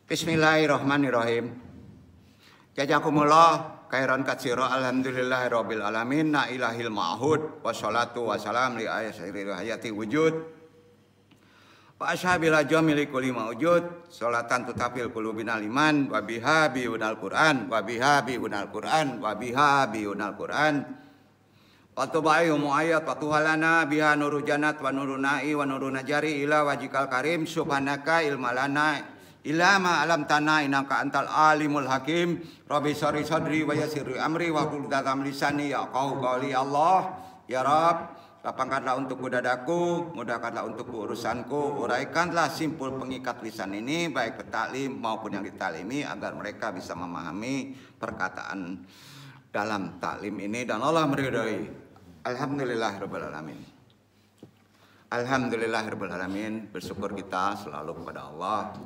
Bismillahirrahmanirrahim. Jazakumullah khairan katsira alhamdulillahirabbil alamin na ilahil ma'hud wassalatu wassalam li asyiril hayati wujud wa ashabil ajamil kulli mawjud salatan tutafil qulubina liman wa biha biunal Qur'an wa biha biunal Qur'an wa biha biunal Qur'an wa tubai muayyat wa tuhalana biha nuru jannat wa nuru na'i wa nuru najari ila wajikal karim subhanaka ilmalana ilama alam tanah inaka antal alimul hakim rabbi syari sadri wa yassirli amri wa qul dalam lisani ya qauli Allah ya Rabb lapangkanlah untukku dadaku mudahkanlah untukku urusanku uraikanlah simpul pengikat lisan ini baik petaklim maupun yang ditalimi agar mereka bisa memahami perkataan dalam taklim ini dan Allah meridhai. Alhamdulillahirabbil alamin. Alhamdulillahirabbil alamin. Bersyukur kita selalu kepada Allah,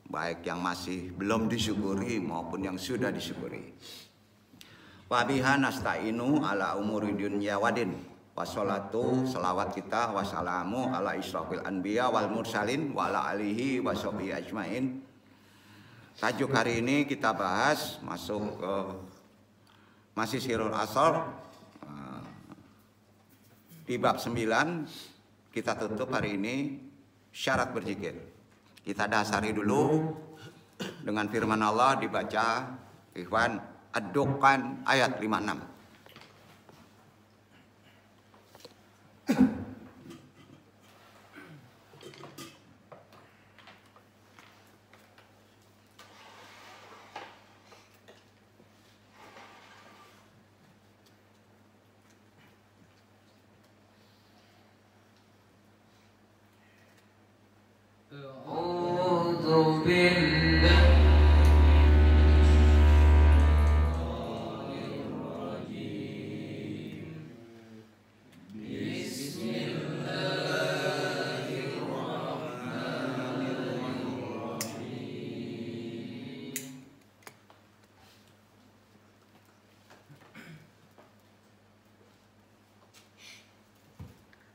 baik yang masih belum disyukuri maupun yang sudah disyukuri. Wa biha nasta'inu ala umuri dunya wadin. Wassalatu selawat kita wassalamu ala isyrafil anbiya wal mursalin wa ala alihi wa sahbihi ajmain. Tajuk hari ini kita bahas masuk ke masih sirul asar di bab 9. Kita tutup hari ini syarat berzikir. Kita dasari dulu dengan firman Allah dibaca ikhwan Ad-Dukhan ayat 56.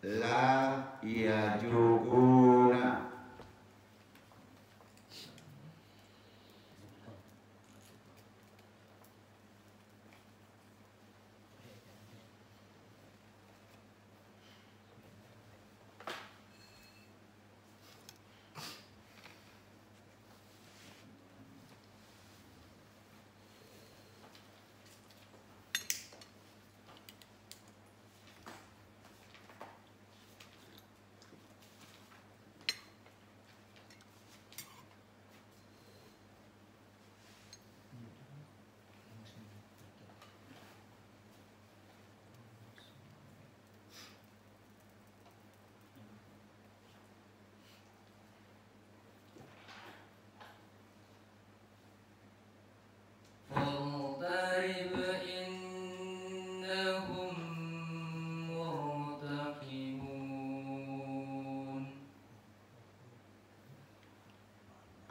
La yajuguna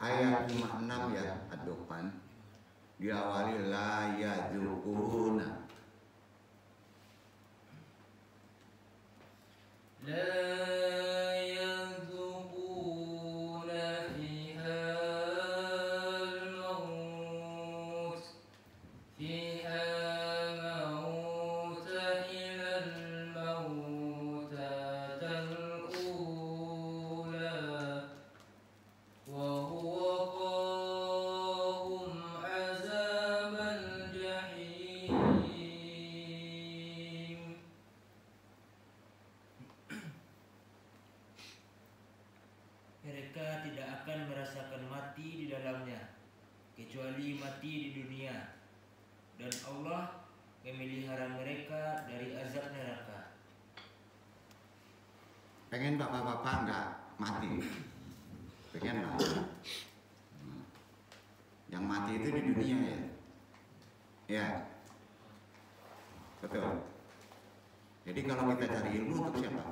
ayat 56 ya Ad-Dukhan diawali la yajuguna. Mereka tidak akan merasakan mati di dalamnya kecuali mati di dunia, dan Allah memelihara mereka dari azab neraka. Pengen bapak-bapak enggak mati? Pengen lah. Yang mati itu di dunia ya? Ya. Betul. Jadi kalau kita cari ilmu untuk siapa?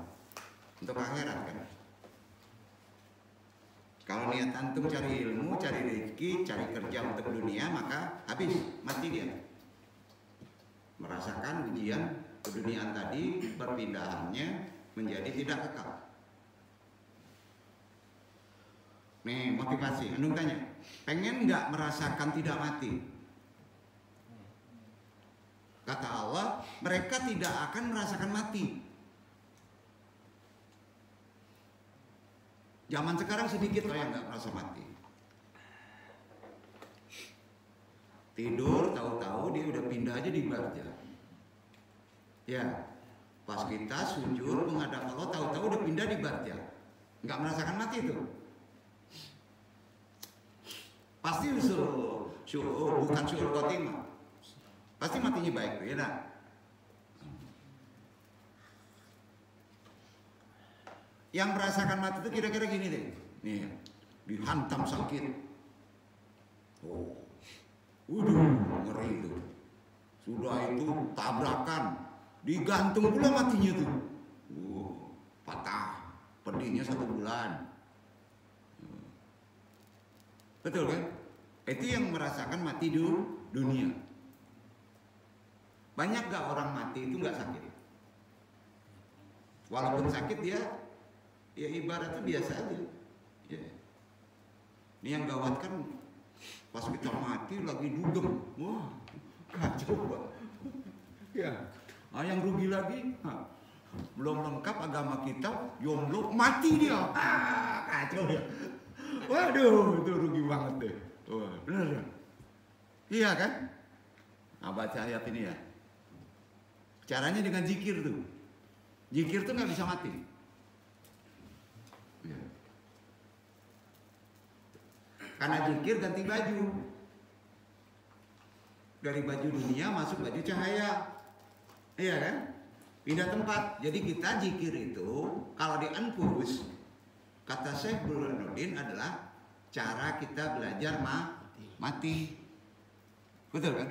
Untuk akhirat kan? Kalau niat antum cari ilmu, cari rezeki, cari kerja untuk dunia, maka habis, mati dia. Merasakan ujian keduniaan tadi, perpindahannya menjadi tidak kekal. Nih motivasi. Andung tanya, pengen nggak merasakan tidak mati? Kata Allah, mereka tidak akan merasakan mati. Zaman sekarang sedikit loh yang nggak merasa mati. Tidur, tahu-tahu dia udah pindah aja di barja. Ya, pas kita sujud menghadap Allah, tahu-tahu udah pindah di barja. Nggak merasakan mati itu. Pasti bukan syukur khotimah. Pasti matinya baik tuh, ya nah. Yang merasakan mati itu kira-kira gini deh. Nih, dihantam sakit. Oh. Ngeri itu. Sudah itu tabrakan, digantung pula matinya tuh. Patah, pedihnya 1 bulan. Betul kan? Itu yang merasakan mati di dunia. Banyak gak orang mati itu gak sakit? Walaupun sakit dia, ya ibaratnya biasa aja. Ya. Ini yang gawat kan, pas kita mati lagi dugem, wah kacau banget. Ya, yang rugi lagi, belum lengkap agama kita, jomblo mati dia, kacau dia. Waduh, itu rugi banget deh. Wah, bener. Iya kan? Nah, baca ayat ini ya. Caranya dengan zikir tuh. Zikir tuh nggak bisa mati. Ya. Karena zikir ganti baju. Dari baju dunia masuk baju cahaya. Iya kan? Pindah tempat. Jadi kita zikir itu kalau di anfus, kata Syekh Burhanuddin adalah cara kita belajar mati. Betul kan?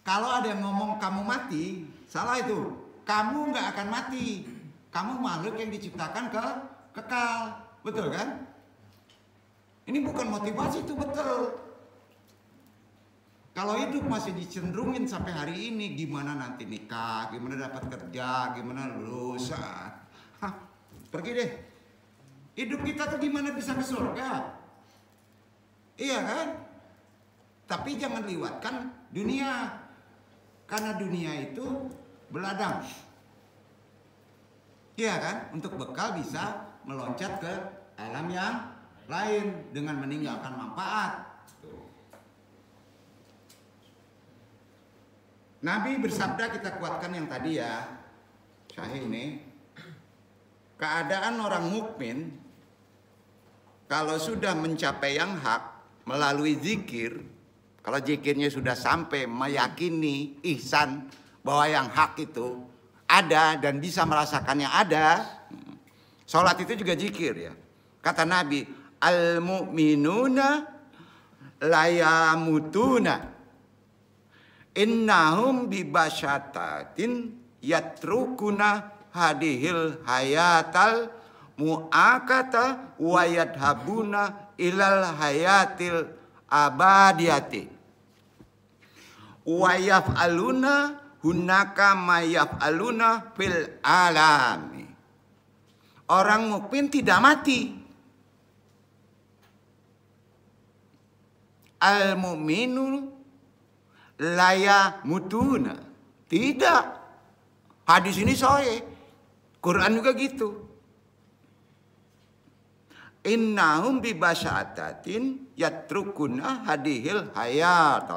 Kalau ada yang ngomong kamu mati, salah itu. Kamu nggak akan mati. Kamu makhluk yang diciptakan kekal. Betul kan? Ini bukan motivasi, itu betul. Kalau hidup masih dicenderungin sampai hari ini, gimana nanti nikah, gimana dapat kerja, gimana lulus, pergi deh. Hidup kita tuh gimana bisa ke surga? Iya kan? Tapi jangan lewatkan dunia. Karena dunia itu beladang. Iya kan? Untuk bekal bisa meloncat ke alam yang lain dengan meninggalkan manfaat. Nabi bersabda, kita kuatkan yang tadi ya, Sahih ini. Keadaan orang mukmin kalau sudah mencapai yang hak melalui zikir, kalau zikirnya sudah sampai meyakini ihsan bahwa yang hak itu ada dan bisa merasakannya ada, sholat itu juga zikir ya. Kata Nabi, al-mu'minuna layamutuna innahum bibasyatatin yatrukuna hadihil hayatal mu'akata wa yadhabuna ilal hayatil abadiyati wa yaf'aluna hunaka ma yaf'aluna fil alami. Orang mukmin tidak mati. Al mu'minu laya mutuna. Tidak. Hadis ini sahih. Quran juga gitu. Innahum bi basyatatin yatrukuna hadihil hayat.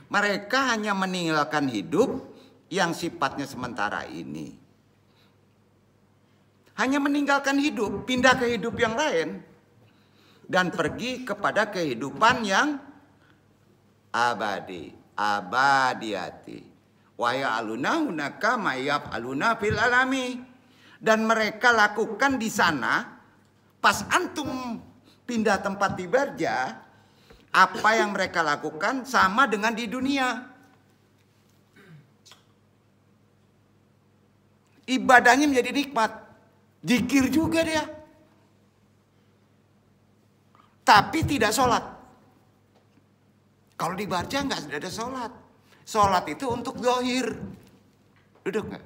Mereka hanya meninggalkan hidup yang sifatnya sementara ini. Hanya meninggalkan hidup, pindah ke hidup yang lain. Dan pergi kepada kehidupan yang abadi, abadiyati. Wa ya'aluna hunaka ma yaf'aluna fil alami. Dan mereka lakukan di sana, pas antum pindah tempat di barja, apa yang mereka lakukan sama dengan di dunia. Ibadahnya menjadi nikmat. Zikir juga dia. Tapi tidak sholat. Kalau di barja nggak ada sholat. Sholat itu untuk zahir. Duduk nggak?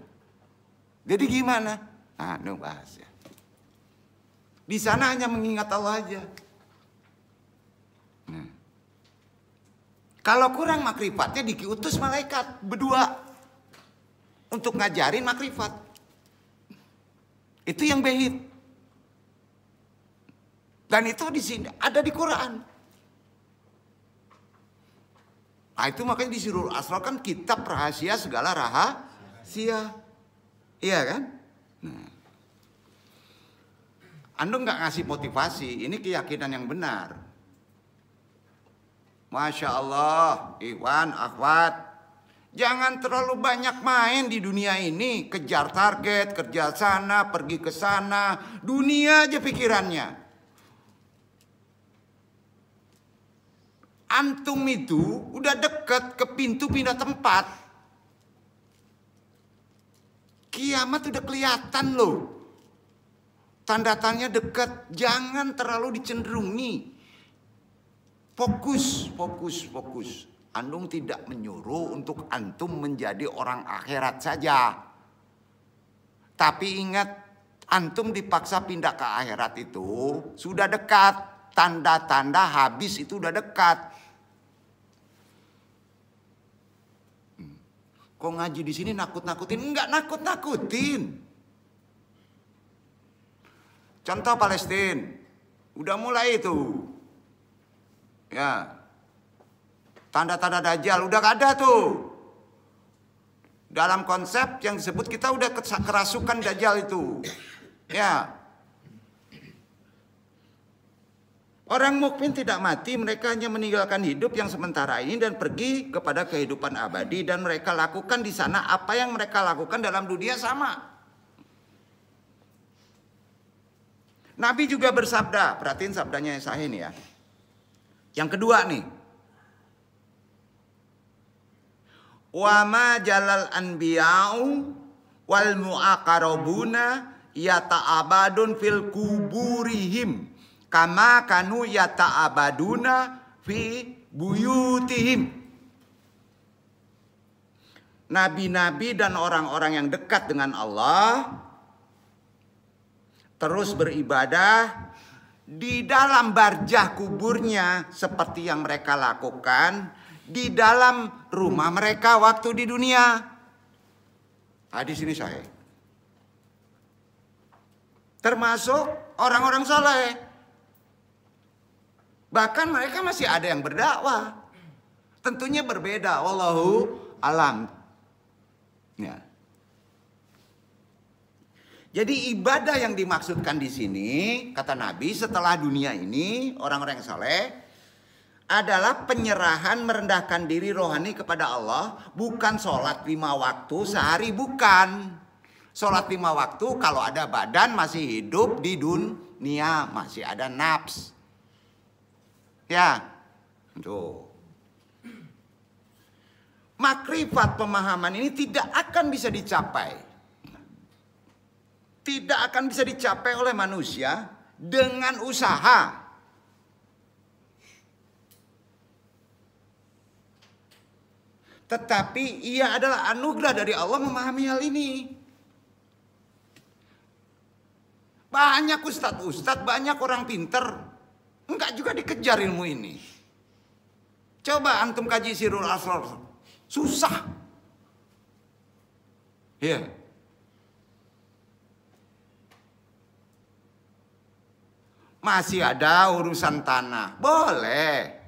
Jadi gimana? Bahas ya. Di sana hanya mengingat Allah aja. Nah. Kalau kurang makrifatnya diutus malaikat berdua untuk ngajarin makrifat. Itu yang behit. Dan itu di sini ada di Quran. Nah, itu makanya di Sirrul Asrar kan kitab rahasia segala rahasia. Iya kan? Nah. Anda nggak ngasih motivasi, ini keyakinan yang benar. Masya Allah, Iwan, akhwat, jangan terlalu banyak main di dunia ini. Kejar target, kerja sana, pergi ke sana, dunia aja pikirannya. Antum itu udah deket ke pintu pindah tempat. Kiamat udah kelihatan loh. Tanda-tandanya dekat, jangan terlalu dicenderungi. Fokus. Antum tidak menyuruh untuk antum menjadi orang akhirat saja. Tapi ingat, antum dipaksa pindah ke akhirat itu sudah dekat. Tanda-tanda habis itu udah dekat. Kok ngaji di sini nakut-nakutin? Enggak nakut-nakutin. Contoh Palestina, udah mulai itu. Ya. Tanda-tanda Dajjal udah ada tuh. Dalam konsep yang disebut kita udah kerasukan Dajjal itu. Ya. Orang mukmin tidak mati, mereka hanya meninggalkan hidup yang sementara ini dan pergi kepada kehidupan abadi, dan mereka lakukan di sana apa yang mereka lakukan dalam dunia sama. Nabi juga bersabda, perhatiin sabdanya yang sahih nih ya. Yang kedua nih. Wa ma jalal anbiya'u wal mu'aqarabuna yata'abadun fil kuburihim kama kanu yata'abaduna fi buyutihim. Nabi-nabi dan orang-orang yang dekat dengan Allah terus beribadah di dalam barjah kuburnya seperti yang mereka lakukan di dalam rumah mereka waktu di dunia. Hadis ini sahih. Termasuk orang-orang saleh. Bahkan mereka masih ada yang berdakwah. Tentunya berbeda, wallahu alam. Ya. Jadi ibadah yang dimaksudkan di sini, kata Nabi, setelah dunia ini orang-orang yang saleh adalah penyerahan merendahkan diri rohani kepada Allah, bukan sholat 5 waktu sehari, bukan. Sholat 5 waktu kalau ada badan masih hidup di dunia, masih ada nafs. Ya, tuh. Makrifat pemahaman ini tidak akan bisa dicapai. Tidak akan bisa dicapai oleh manusia dengan usaha. Tetapi ia adalah anugerah dari Allah memahami hal ini. Banyak ustadz, banyak orang pinter, enggak juga dikejar ilmu ini. Coba antum kaji Sirrul Asrar, susah. Iya. Masih ada urusan tanah, boleh.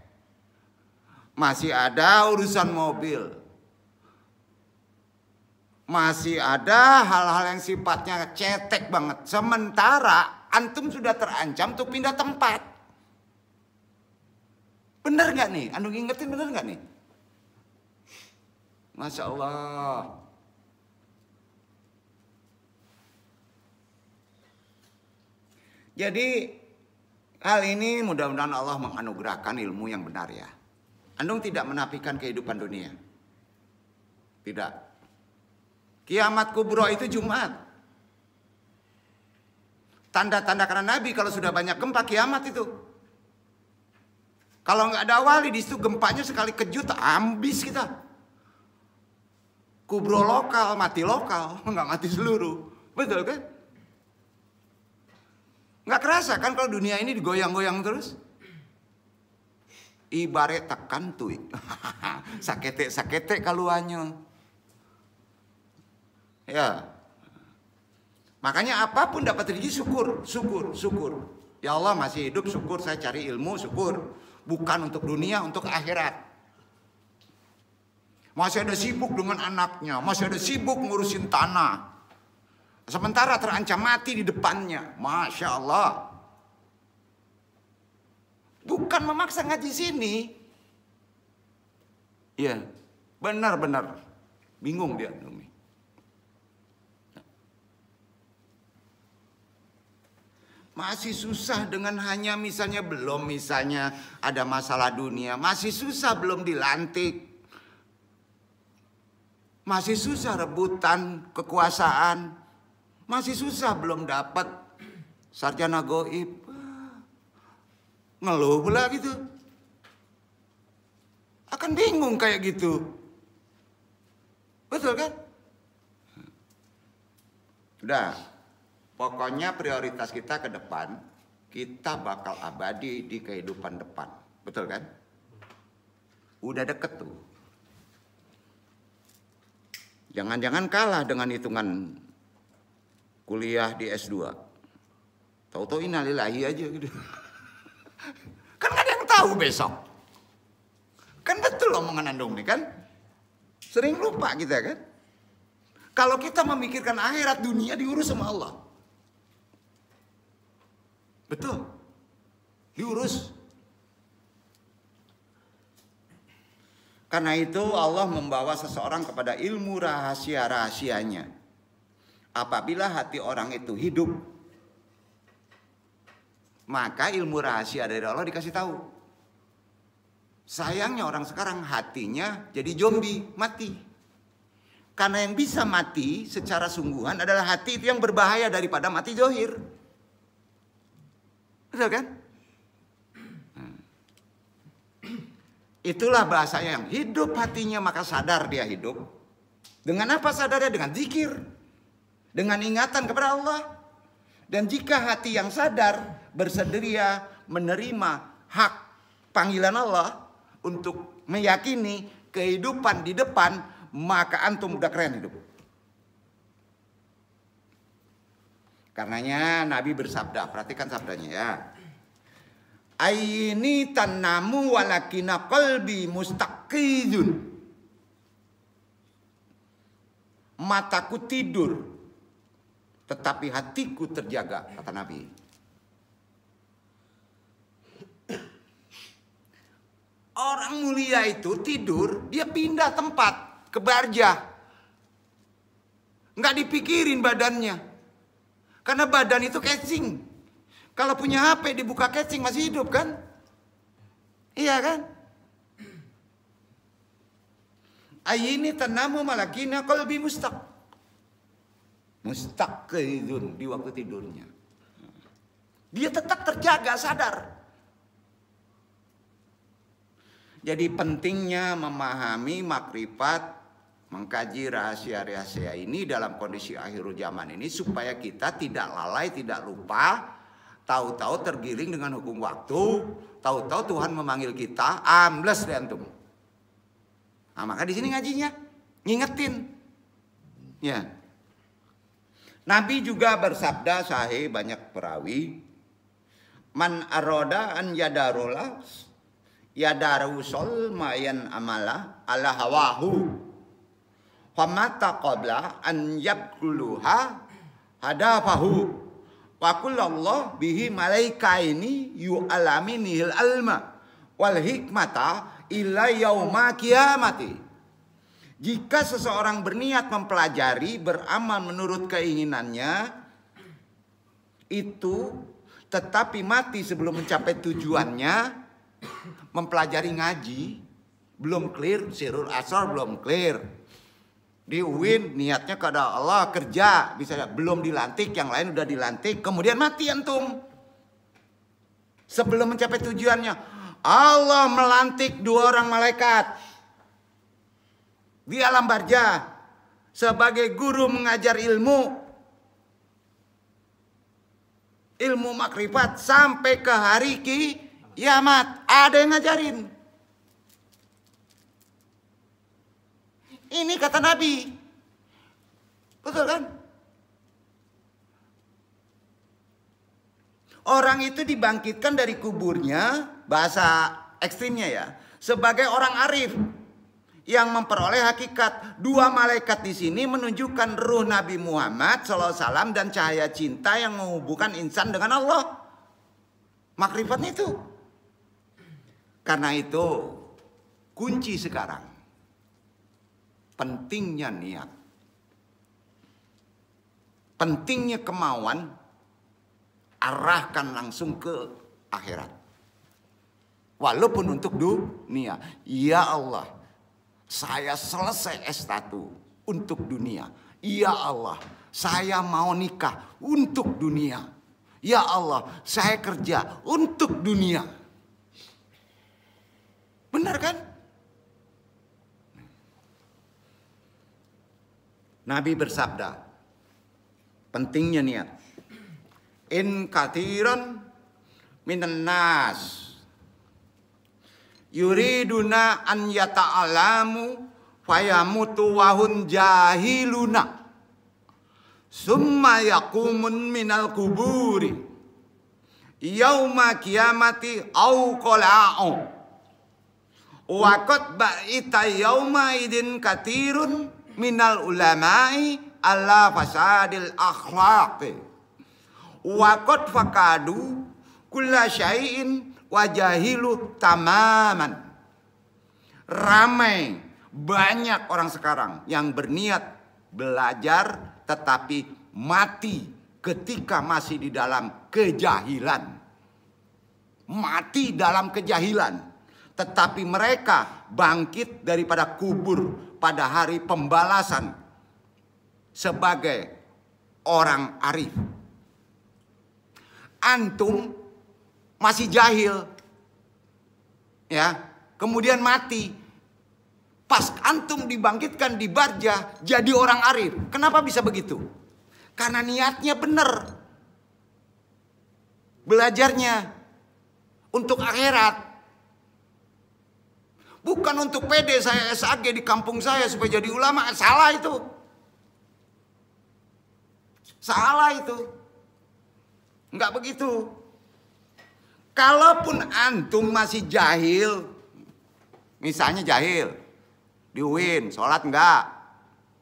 Masih ada urusan mobil. Masih ada hal-hal yang sifatnya cetek banget. Sementara antum sudah terancam untuk pindah tempat. Bener gak nih? Anu ngingetin bener gak nih? Masya Allah. Jadi hal ini mudah-mudahan Allah menganugerahkan ilmu yang benar ya. Antum tidak menafikan kehidupan dunia. Tidak. Kiamat kubro itu Jumat. Tanda-tanda karena Nabi kalau sudah banyak gempa kiamat itu. Kalau nggak ada wali di situ gempanya sekali kejut ambis kita. Kubro lokal, mati lokal, nggak mati seluruh. Betul kan? Nggak kerasa kan kalau dunia ini digoyang-goyang terus? Ibarat tekan tuh. Sakete kaluannya. Ya. Makanya apapun dapat rezeki syukur. Ya Allah masih hidup syukur, saya cari ilmu syukur. Bukan untuk dunia, untuk akhirat. Masih ada sibuk dengan anaknya, masih ada sibuk ngurusin tanah. Sementara terancam mati di depannya. Masya Allah. Bukan memaksa ngaji sini. Ya, benar-benar bingung dia. Masih susah dengan hanya misalnya ada masalah dunia. Masih susah belum dilantik. Masih susah rebutan kekuasaan. Masih susah belum dapat sarjana goib. Ngeluh pula gitu. Akan bingung kayak gitu. Betul kan? Udah. Pokoknya prioritas kita ke depan, kita bakal abadi di kehidupan depan. Betul kan? Udah deket tuh. Jangan-jangan kalah dengan hitungan kuliah di S2. Tahu-tahu innalillahi aja gitu. Kan gak ada yang tahu besok. Kan betul omongan Andong nih kan? Sering lupa kita kan? Kalau kita memikirkan akhirat, dunia diurus sama Allah. Betul. Diurus. Karena itu Allah membawa seseorang kepada ilmu rahasia-rahasianya. Apabila hati orang itu hidup, maka ilmu rahasia dari Allah dikasih tahu. Sayangnya orang sekarang hatinya jadi zombie, mati. Karena yang bisa mati secara sungguhan adalah hati itu yang berbahaya daripada mati zohir. Betul kan? Itulah bahasanya, yang hidup hatinya maka sadar dia hidup. Dengan apa sadarnya? Dengan zikir. Dengan ingatan kepada Allah. Dan jika hati yang sadar bersedia menerima hak panggilan Allah untuk meyakini kehidupan di depan, maka antum udah keren hidup. Karenanya Nabi bersabda, perhatikan sabdanya ya. Aini tanamu walakina qalbi mustaqidun. Mataku tidur, tetapi hatiku terjaga, kata Nabi. Orang mulia itu tidur, dia pindah tempat ke barjah. Nggak dipikirin badannya. Karena badan itu casing. Kalau punya HP dibuka casing masih hidup kan? Iya kan? Ayini tanamu malakina qalbi mustaqidun di waktu tidurnya. Dia tetap terjaga, sadar. Jadi pentingnya memahami makrifat, mengkaji rahasia-rahasia ini dalam kondisi akhir zaman ini supaya kita tidak lalai, tidak lupa, tahu-tahu tergiring dengan hukum waktu, tahu-tahu Tuhan memanggil kita, ambles deh antum. Nah, maka di sini ngajinya ngingetin. Ya. Nabi juga bersabda, sahih banyak perawi, man aroda an yadarola yadarusol mayan amala ala hawahu. Famata qabla an yabkuluha hadafahu wa kullallah bihi malaikaini yu'alaminihil alma wal hikmata illa yauma kiamati. Jika seseorang berniat mempelajari, beramal menurut keinginannya itu, tetapi mati sebelum mencapai tujuannya, mempelajari ngaji belum clear, sirul asar belum clear. Di UIN niatnya kepada Allah, kerja bisa belum dilantik, yang lain udah dilantik, kemudian mati antum. Sebelum mencapai tujuannya, Allah melantik 2 orang malaikat di alam barzah sebagai guru mengajar ilmu. ilmu makrifat sampai ke hari kiamat. Ada yang ngajarin. Ini kata Nabi. Betul kan? Orang itu dibangkitkan dari kuburnya, bahasa ekstrimnya ya, sebagai orang arif yang memperoleh hakikat. Dua malaikat di sini menunjukkan ruh Nabi Muhammad SAW dan cahaya cinta yang menghubungkan insan dengan Allah. Makrifatnya itu. Karena itu kunci sekarang pentingnya niat, pentingnya kemauan. Arahkan langsung ke akhirat. Walaupun untuk dunia. Ya Allah, saya selesai S1 untuk dunia. Ya Allah, saya mau nikah untuk dunia. Ya Allah, saya kerja untuk dunia. Benar kan? Nabi bersabda, pentingnya niat. In kathiran minan nas yuriduna an yata'alamu fayamutu wahun jahiluna summa yakumun minal kuburi yauma kiamati au kola'u wakot ba'ita yauma idin kathirun minal ulama'i ala fasadil akhlaqi Wakot fakadu kulla syai'in wajahilu tamaman. Ramai banyak orang sekarang yang berniat belajar tetapi mati ketika masih di dalam kejahilan. Mati dalam kejahilan. Tetapi mereka bangkit daripada kubur pada hari pembalasan sebagai orang arif. Antum masih jahil, ya, kemudian mati. Pas antum dibangkitkan di barjah jadi orang arif. Kenapa bisa begitu? Karena niatnya benar. Belajarnya untuk akhirat. Bukan untuk PD saya SAG di kampung saya supaya jadi ulama. Salah itu. Salah itu. Enggak begitu. Kalaupun antum masih jahil, misalnya jahil, di UIN, sholat enggak,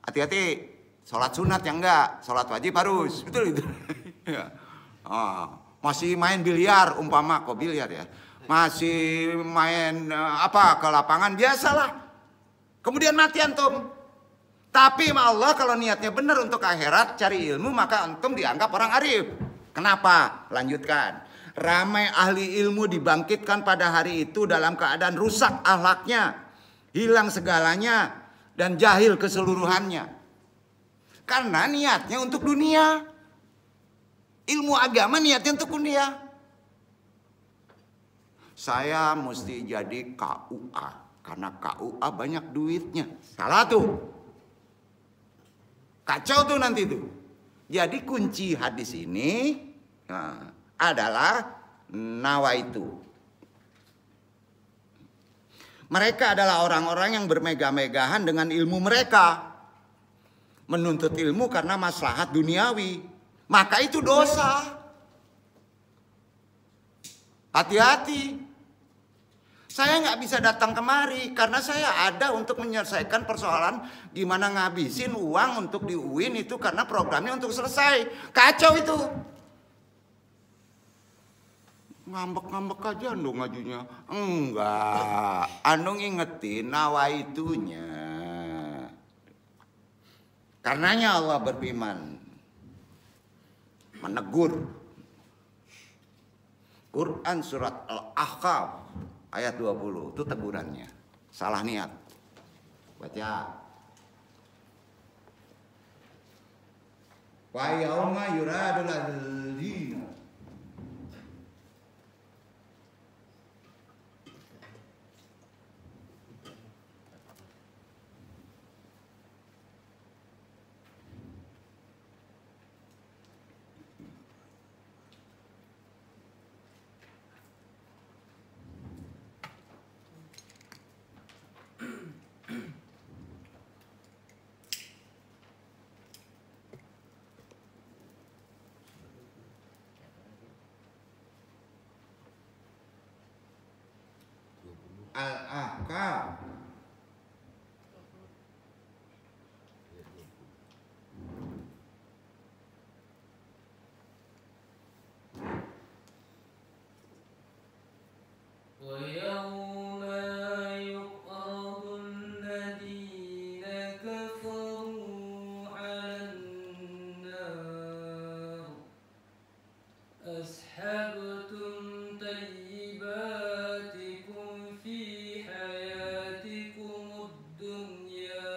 hati-hati, sholat sunat yang enggak, sholat wajib harus, betul itu. Masih main biliar, umpama kok biliar ya, masih main ke lapangan biasalah. Kemudian mati antum. Tapi Allah kalau niatnya benar untuk akhirat, cari ilmu, maka antum dianggap orang arif. Kenapa? Lanjutkan. Ramai ahli ilmu dibangkitkan pada hari itu dalam keadaan rusak akhlaknya, hilang segalanya, dan jahil keseluruhannya. Karena niatnya untuk dunia. Ilmu agama niatnya untuk dunia. Saya mesti jadi KUA, karena KUA banyak duitnya. Salah tuh. Kacau tuh nanti tuh. Jadi kunci hadis ini adalah nawaitu. Mereka adalah orang-orang yang bermegah-megahan dengan ilmu mereka. Menuntut ilmu karena maslahat duniawi. Maka itu dosa. Hati-hati. Saya nggak bisa datang kemari karena saya ada untuk menyelesaikan persoalan gimana ngabisin uang untuk di UIN itu karena programnya untuk selesai. Kacau itu. Ngambek-ngambek aja Andung ngajunya. Enggak. Andung ingetin nawaitunya. Karenanya Allah berfirman. Menegur. Quran surat Al-Ahqaf. Ayat 20, itu tegurannya. Salah niat. Baca. Wa yauma yuradul ladzina neraka. ويوم يعرض الذين كفروا على النار أسحبتم طيباتكم في حياتكم الدنيا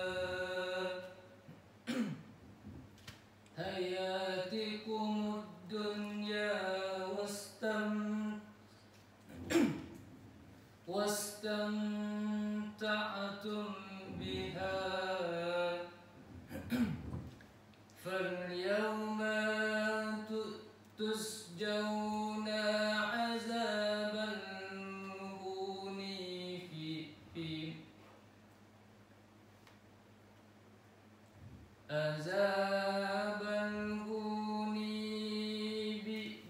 واستمتعتم بها فاليوم تسجون عذاب الهون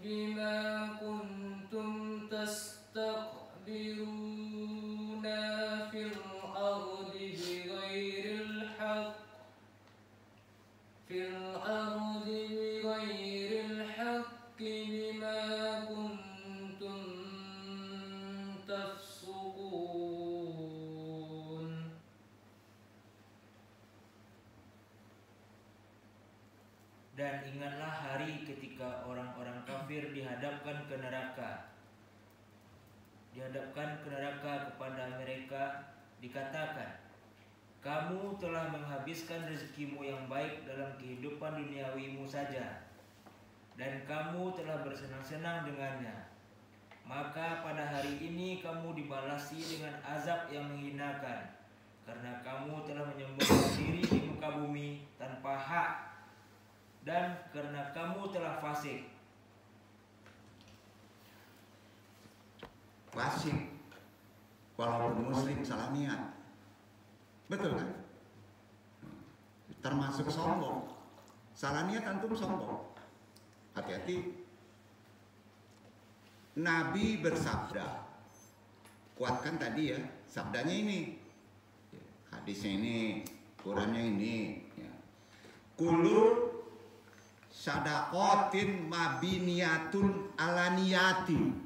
بما كنتم تستكبرون في الأرض بغير الحق بما كنتم تفسقون. Dan ingatlah hari ketika orang-orang kafir dihadapkan ke neraka. Dihadapkan ke neraka kepada mereka dikatakan, kamu telah menghabiskan rezekimu yang baik dalam kehidupan duniawimu saja, dan kamu telah bersenang-senang dengannya. Maka pada hari ini kamu dibalasi dengan azab yang menghinakan, karena kamu telah menyombongkan diri di muka bumi tanpa hak, dan karena kamu telah fasik. Fasik, walaupun muslim salah niat. Betul kan? Termasuk sombong. Salah niat antum sombong. Hati-hati. Nabi bersabda. Kuatkan tadi ya, sabdanya ini. Hadisnya ini, Qurannya ini. Kullu sadaqatin mabiniyatun alaniyati.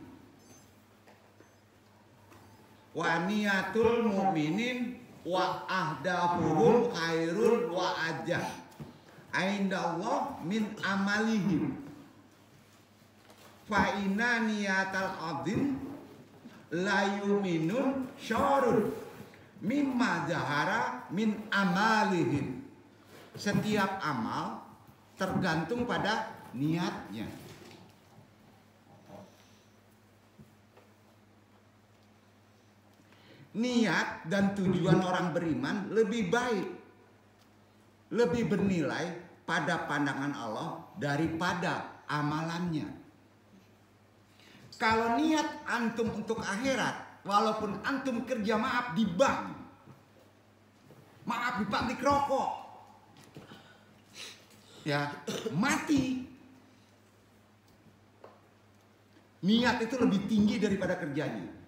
Wa niyatul mu'minin wa ahdafuhum khairun wa ajah indallah min amalihim fa inna niyatal abdin la yuminun syarun mimma jahara min amalihim. Setiap amal tergantung pada niatnya. Niat dan tujuan orang beriman lebih baik, lebih bernilai pada pandangan Allah daripada amalannya. Kalau niat antum untuk akhirat, walaupun antum kerja maaf di bank, maaf di pabrik rokok, ya mati. Niat itu lebih tinggi daripada kerjanya.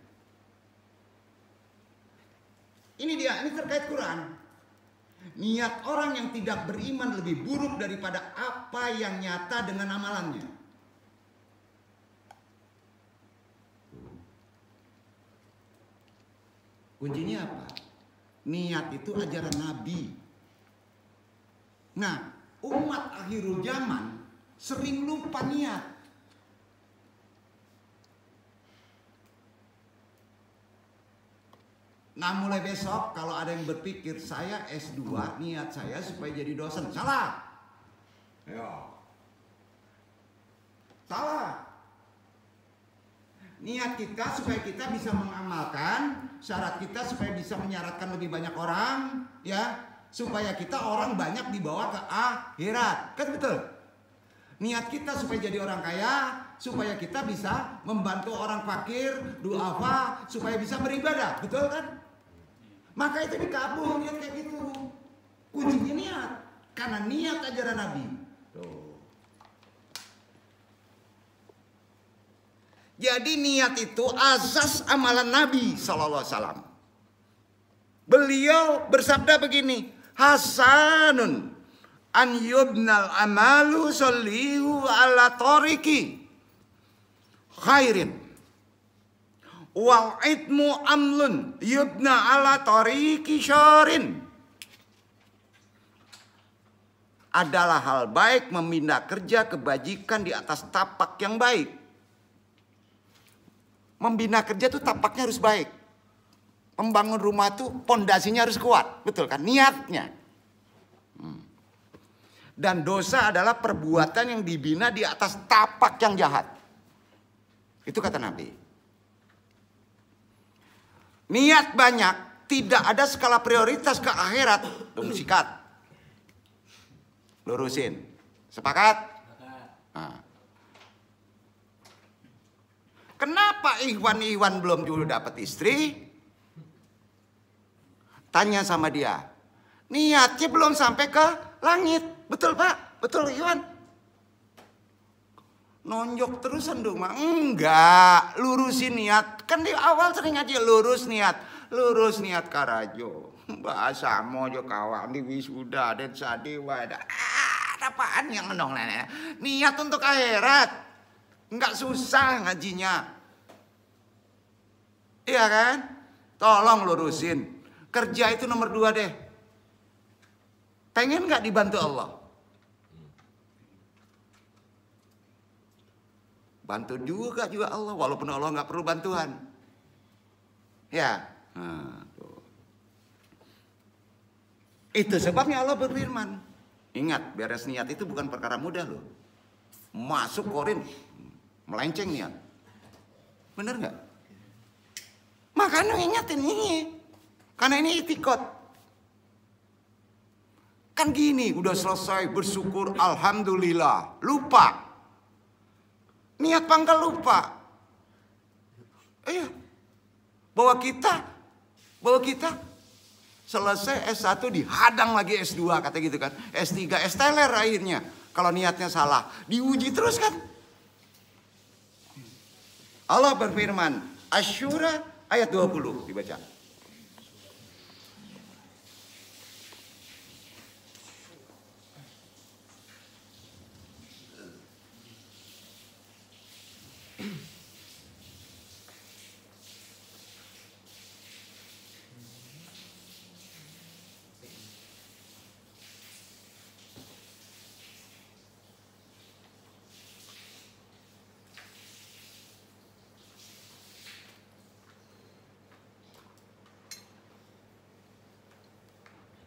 Ini dia, ini terkait Quran. Niat orang yang tidak beriman lebih buruk daripada apa yang nyata dengan amalannya. Kuncinya apa? Niat itu ajaran Nabi. Nah, umat akhirul zaman sering lupa niat. Nah mulai besok kalau ada yang berpikir saya S2 niat saya supaya jadi dosen, salah. Ya. Salah. Niat kita supaya kita bisa mengamalkan, syarat kita supaya bisa menyaratkan lebih banyak orang, ya, supaya kita orang banyak dibawa ke akhirat. Kan betul? Niat kita supaya jadi orang kaya, supaya kita bisa membantu orang fakir, duafa, supaya bisa beribadah, betul kan? Maka itu dikabul niat kayak gitu. Kuncinya niat, karena niat ajaran Nabi. Tuh. Jadi niat itu asas amalan Nabi Sallallahu Alaihi Wasallam. Beliau bersabda begini, hasanun an yubnal amalu sallihu ala tariqi khairin wal idmu amlun yubna ala tariqi syarin. Adalah hal baik membina kerja kebajikan di atas tapak yang baik. Membina kerja itu tapaknya harus baik. Membangun rumah itu pondasinya harus kuat, betul kan? Niatnya. Dan dosa adalah perbuatan yang dibina di atas tapak yang jahat. Itu kata Nabi. Niat banyak, tidak ada skala prioritas ke akhirat. Sikat. Lurusin. Sepakat? Nah. Kenapa Ikhwan belum dulu dapat istri? Tanya sama dia. Niatnya belum sampai ke langit. Betul Pak? Betul Ikhwan? Nonjok terusan dong Mak. Enggak. Lurusin niat. Kan di awal sering aja lurus niat. Lurus niat karajo. Bahasa mojo kawan di wisuda dan sadewa. Apaan yang ngendong nenek? Niat untuk akhirat. Enggak susah ngajinya. Iya kan? Tolong lurusin. Kerja itu nomor 2 deh. Pengen nggak dibantu Allah? Bantu juga Allah. Walaupun Allah nggak perlu bantuan. Ya. Nah, tuh. Itu sebabnya Allah berfirman. Ingat, beres niat itu bukan perkara mudah loh. Masuk korin, melenceng niat. Bener nggak? Makanya ingatin ini. Karena ini itikad. Kan gini, udah selesai bersyukur, alhamdulillah. Lupa. Niat pangkal lupa. Iya. Bahwa kita selesai S1 dihadang lagi S2 kata gitu kan. S3 S-teler akhirnya. Kalau niatnya salah, diuji terus kan. Allah berfirman, Asy-Syura ayat 20 dibaca.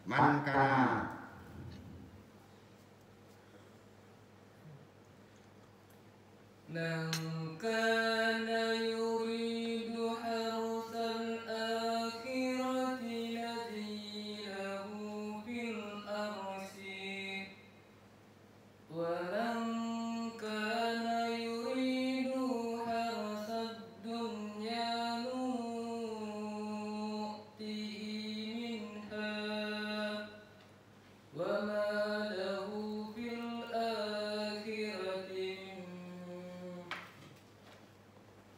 Maka man kana yuridu harsal akhirati nazilahu fil arsi wa man kana yuridu harsad dunya nu'tihi minha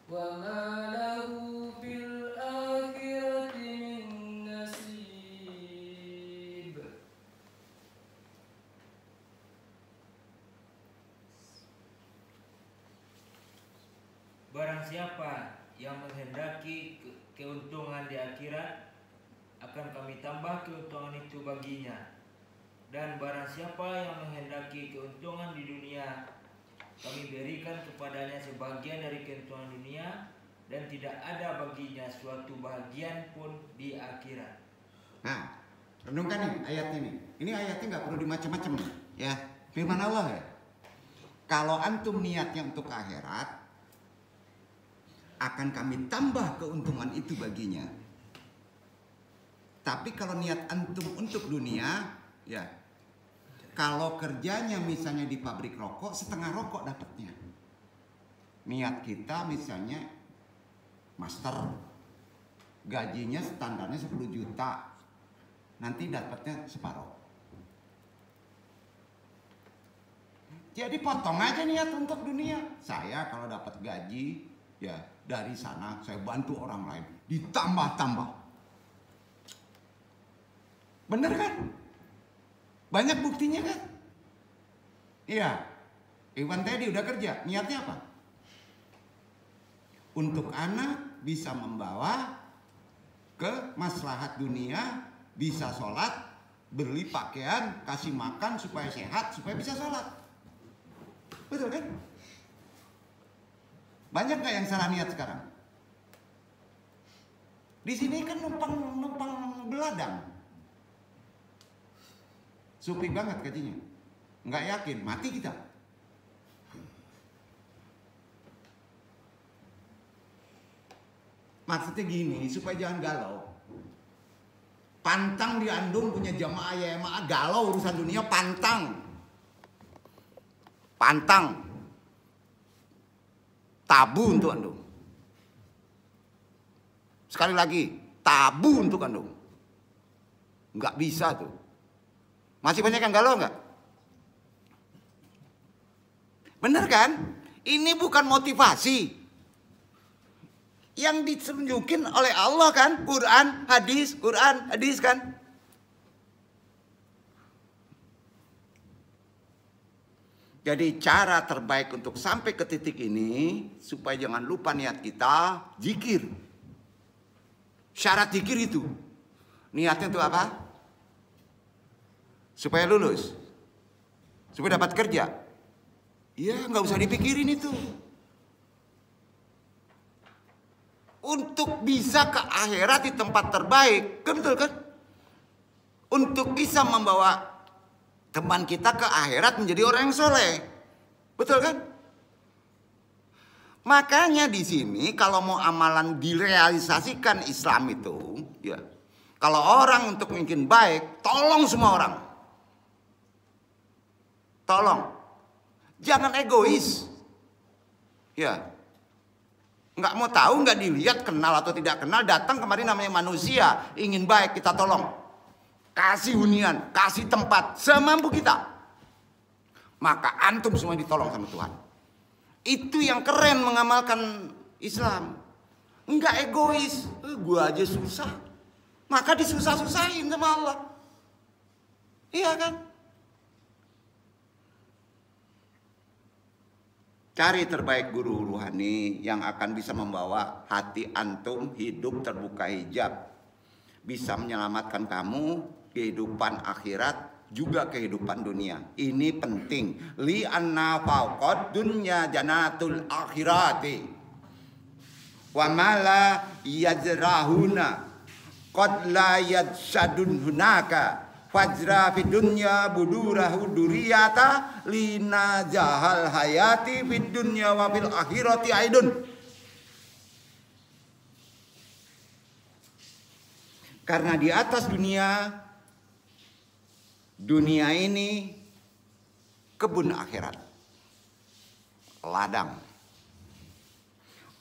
wa ma lahu fil akhirati min nasib. Barang siapa yang menghendaki keuntungan di akhirat, akan kami tambah keuntungan itu baginya. Dan barang siapa yang menghendaki keuntungan di dunia, kami berikan kepadanya sebagian dari keuntungan dunia, dan tidak ada baginya suatu bagian pun di akhirat. Nah, renungkan nih ayat ini. Ini ayatnya nggak perlu dimacam-macam ya. Firman Allah ya. Kalau antum niatnya untuk akhirat, akan kami tambah keuntungan itu baginya. Tapi kalau niat antum untuk dunia, ya. Kalau kerjanya misalnya di pabrik rokok, setengah rokok dapatnya. Niat kita misalnya master, gajinya standarnya 10 juta, nanti dapatnya separuh. Jadi potong aja niat untuk dunia. Saya kalau dapat gaji, ya dari sana saya bantu orang lain, ditambah-tambah. Bener kan? Banyak buktinya kan? Iya. Iwan tadi udah kerja, niatnya apa? Untuk anak bisa membawa ke maslahat dunia, bisa sholat, beli pakaian, kasih makan supaya sehat, supaya bisa sholat. Betul kan? Banyak gak yang salah niat sekarang? Di sini kan numpang beladang. Supi banget gajinya. Nggak yakin, mati kita. Maksudnya gini, supaya jangan galau. Pantang di Andung punya jamaah YMA, galau urusan dunia, pantang. Pantang. Tabu untuk Andung. Sekali lagi, tabu untuk Andung. Nggak bisa tuh. Masih banyak yang galau nggak? Bener kan? Ini bukan motivasi. Yang ditunjukin oleh Allah kan? Quran, hadis kan? Jadi cara terbaik untuk sampai ke titik ini, supaya jangan lupa niat kita, zikir. Syarat zikir itu. Niatnya itu apa? Supaya lulus. Supaya dapat kerja. Ya nggak usah dipikirin itu. Untuk bisa ke akhirat di tempat terbaik, kan betul kan? Untuk bisa membawa teman kita ke akhirat menjadi orang yang soleh, betul kan? Makanya di sini kalau mau amalan direalisasikan Islam itu, ya, kalau orang untuk mungkin baik, tolong semua orang, tolong, jangan egois, ya. Nggak mau tahu, nggak dilihat, kenal atau tidak kenal, datang kemari namanya manusia, ingin baik, kita tolong. Kasih hunian, kasih tempat, semampu kita. Maka antum semua ditolong sama Tuhan. Itu yang keren mengamalkan Islam. Nggak egois, gua aja susah. Maka disusah-susahin sama Allah. Iya kan? Cari terbaik guru ruhani yang akan bisa membawa hati antum hidup terbuka hijab. Bisa menyelamatkan kamu kehidupan akhirat juga kehidupan dunia. Ini penting. Li anna fawqad dunya janatul akhirati. Wa mala yajrahuna qad la yadsadun hunaka. Fajra fid dunya budurahu duriyata lina jahal hayati fid dunya wa fil akhirati aidun. Karena di atas dunia ini kebun akhirat, ladang.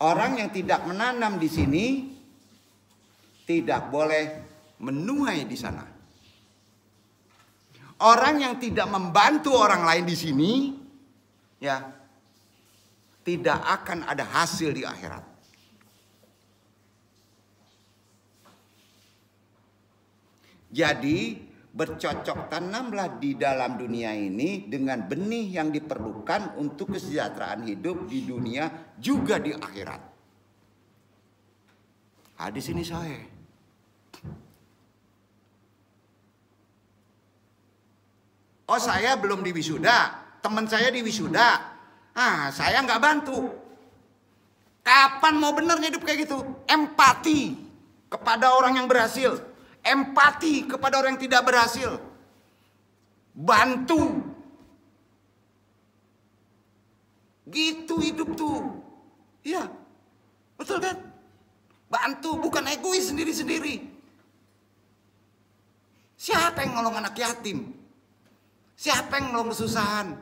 Orang yang tidak menanam di sini tidak boleh menuai di sana. Orang yang tidak membantu orang lain di sini, ya, tidak akan ada hasil di akhirat. Jadi bercocok tanamlah di dalam dunia ini dengan benih yang diperlukan untuk kesejahteraan hidup di dunia juga di akhirat. Hadis ini sahih. Oh, saya belum diwisuda, teman saya diwisuda. Saya nggak bantu. Kapan mau benernya hidup kayak gitu? Empati kepada orang yang berhasil, empati kepada orang yang tidak berhasil. Bantu. Gitu hidup tuh. Iya, betul kan? Bantu, bukan egois sendiri-sendiri. Siapa yang nolong anak yatim? Siapa yang nolong kesusahan?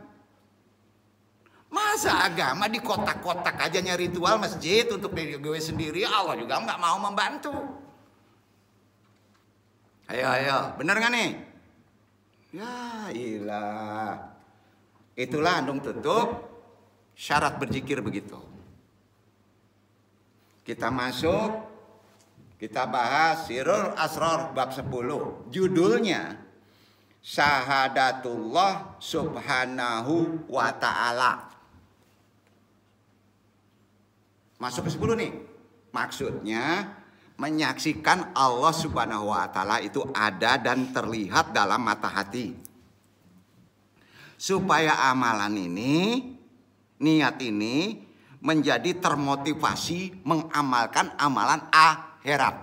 Masa agama di kotak-kotak aja nyari ritual masjid untuk diri gue sendiri, Allah juga nggak mau membantu. Ayo, bener nggak nih? Ya ilah. Itulah andung tutup syarat berzikir begitu. Kita masuk Kita bahas Sirrul Asrar bab 10. Judulnya Syahadatullah Subhanahu wa ta'ala. Masuk ke 10 nih. Maksudnya menyaksikan Allah Subhanahu wa ta'ala itu ada dan terlihat dalam mata hati. Supaya amalan ini, niat ini menjadi termotivasi mengamalkan amalan akhirat.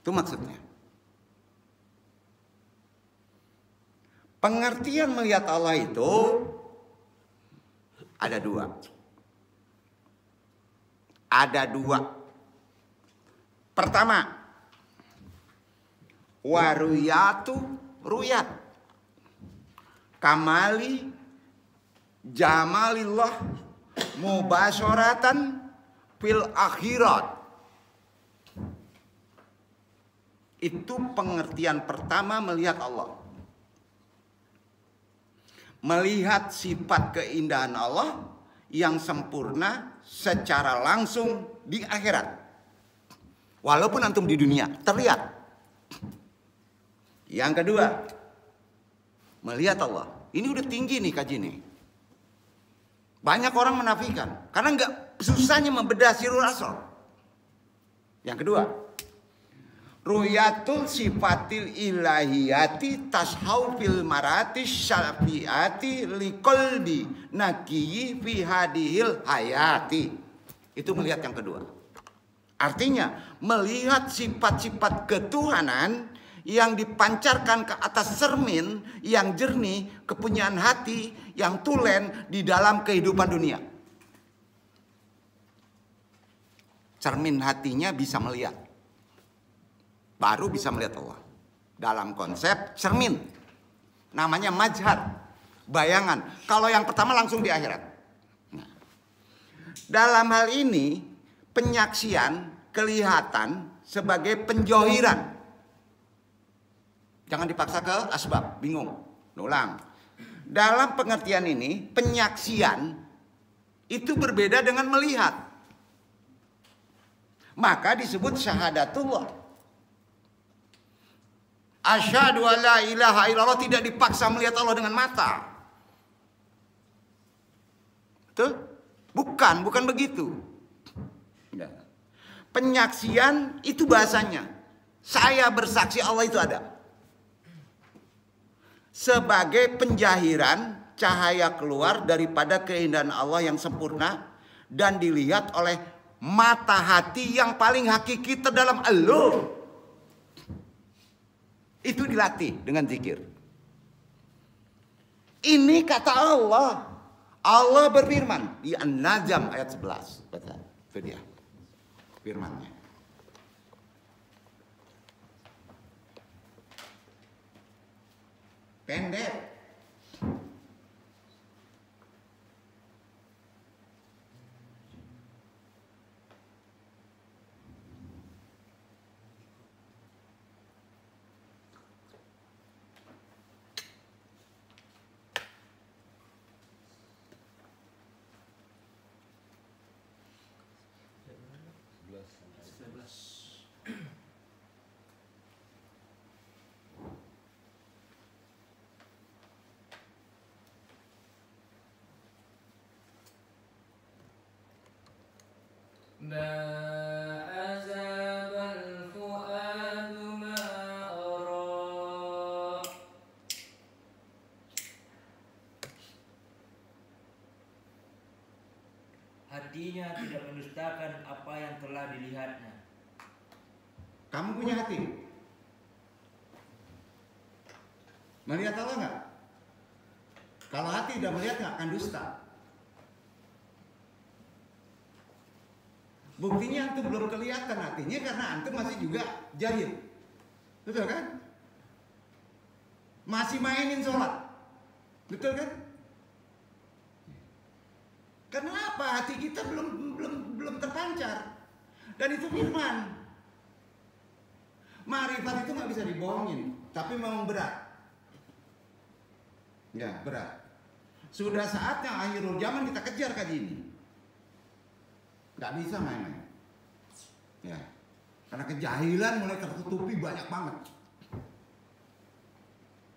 Itu maksudnya. Pengertian melihat Allah itu ada dua. Ada dua. Pertama, waruyatu ruyat. Kamali jamalillah mubasyaratan fil akhirat. Itu pengertian pertama melihat Allah. Melihat sifat keindahan Allah yang sempurna secara langsung di akhirat. Walaupun antum di dunia terlihat. Yang kedua, melihat Allah. Ini udah tinggi nih kaji nih. Banyak orang menafikan karena nggak susahnya membedah Sirrul Asrar. Yang kedua, ruyatul sifatil ilahiyati tashau fil maratis syafiati liqalbi nakiyi fi hadihil hayati. Itu melihat yang kedua. Artinya melihat sifat-sifat ketuhanan yang dipancarkan ke atas cermin yang jernih, kepunyaan hati yang tulen di dalam kehidupan dunia. Cermin hatinya bisa melihat. Baru bisa melihat Allah. Dalam konsep cermin. Namanya majhar. Bayangan. Kalau yang pertama langsung di akhirat. Nah, dalam hal ini penyaksian kelihatan sebagai penjohiran. Jangan dipaksa ke asbab. Bingung. Ulang. Dalam pengertian ini penyaksian itu berbeda dengan melihat. Maka disebut syahadatullah. Asyhadu an la ilaha illallah, tidak dipaksa melihat Allah dengan mata. Betul? Bukan begitu. Penyaksian itu bahasanya. Saya bersaksi Allah itu ada. Sebagai penjahiran cahaya keluar daripada keindahan Allah yang sempurna dan dilihat oleh mata hati yang paling hakiki terdalam Allah. Itu dilatih dengan zikir. Ini kata Allah. Allah berfirman di An-Najm ayat 11. Baca. Itu dia firmannya. Pendek. Hatinya tidak mendustakan apa yang telah dilihatnya. Kamu punya hati? Melihat Allah nggak? Kalau hati udah melihat nggak akan dusta. Buktinya antum belum kelihatan hatinya karena antum masih juga jahil. Betul kan? Masih mainin sholat. Betul kan? Kenapa hati kita belum terpancar? Dan itu firman. Ma'rifat itu nggak bisa dibohongin, tapi memang berat. Ya, berat. Sudah saatnya akhirul zaman kita kejar kaji ini. Nggak bisa main-main. Ya. Karena kejahilan mulai tertutupi banyak banget.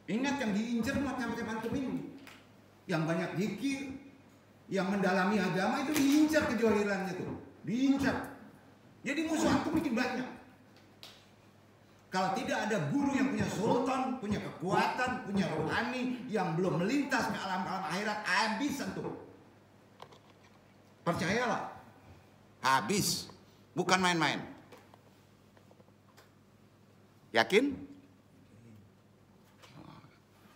Ingat yang diincar macam-macam antum ini. Yang banyak zikir, yang mendalami agama itu diincar kejahilannya tuh. Diincar. Jadi musuh antum makin banyak. Kalau tidak ada guru yang punya sultan, punya kekuatan, punya rohani yang belum melintas ke alam-alam akhirat, habis antum. Percayalah. Habis. Bukan main-main. Yakin?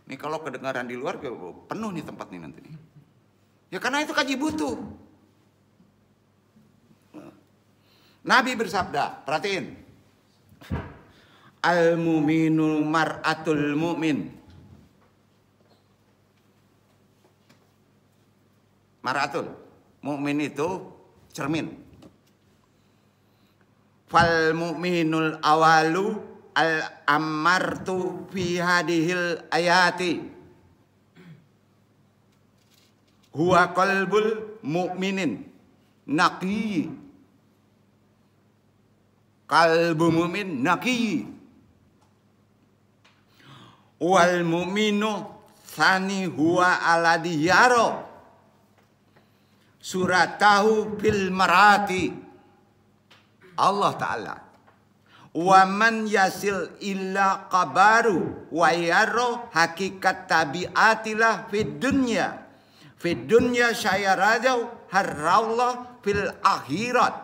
Ini kalau kedengaran di luar penuh nih tempat nih nanti nih. Ya karena itu kaji butuh. Nabi bersabda, perhatiin. Al-mu'minul mar'atul mu'min. Mar'atul. Mu'min itu cermin. Fal mu'minul awalu al-ammartu fi hadihil ayati. Huwa qalbul mu'minin naqi. Qalbu mu'min naqi. Wal mu'minu tsani huwa alladhi yara suratahu fil marati. Allah Ta'ala. Wa man yasil illa qabaru wa yara hakikat tabiatilah fid dunya. Fid dunya syayarajau harrallah fil akhirat.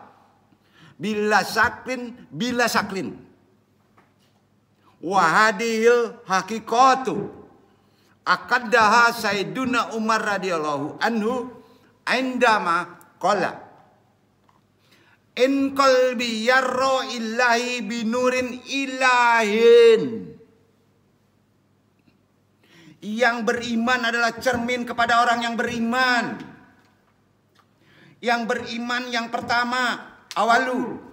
Bila saklin. Wahadil hakikatu akaddaha Sayyiduna Umar radhiyallahu anhu indama qala in qalbi yarra illahi binurin ilahin. Yang beriman adalah cermin kepada orang yang beriman. Yang beriman yang pertama, awalu.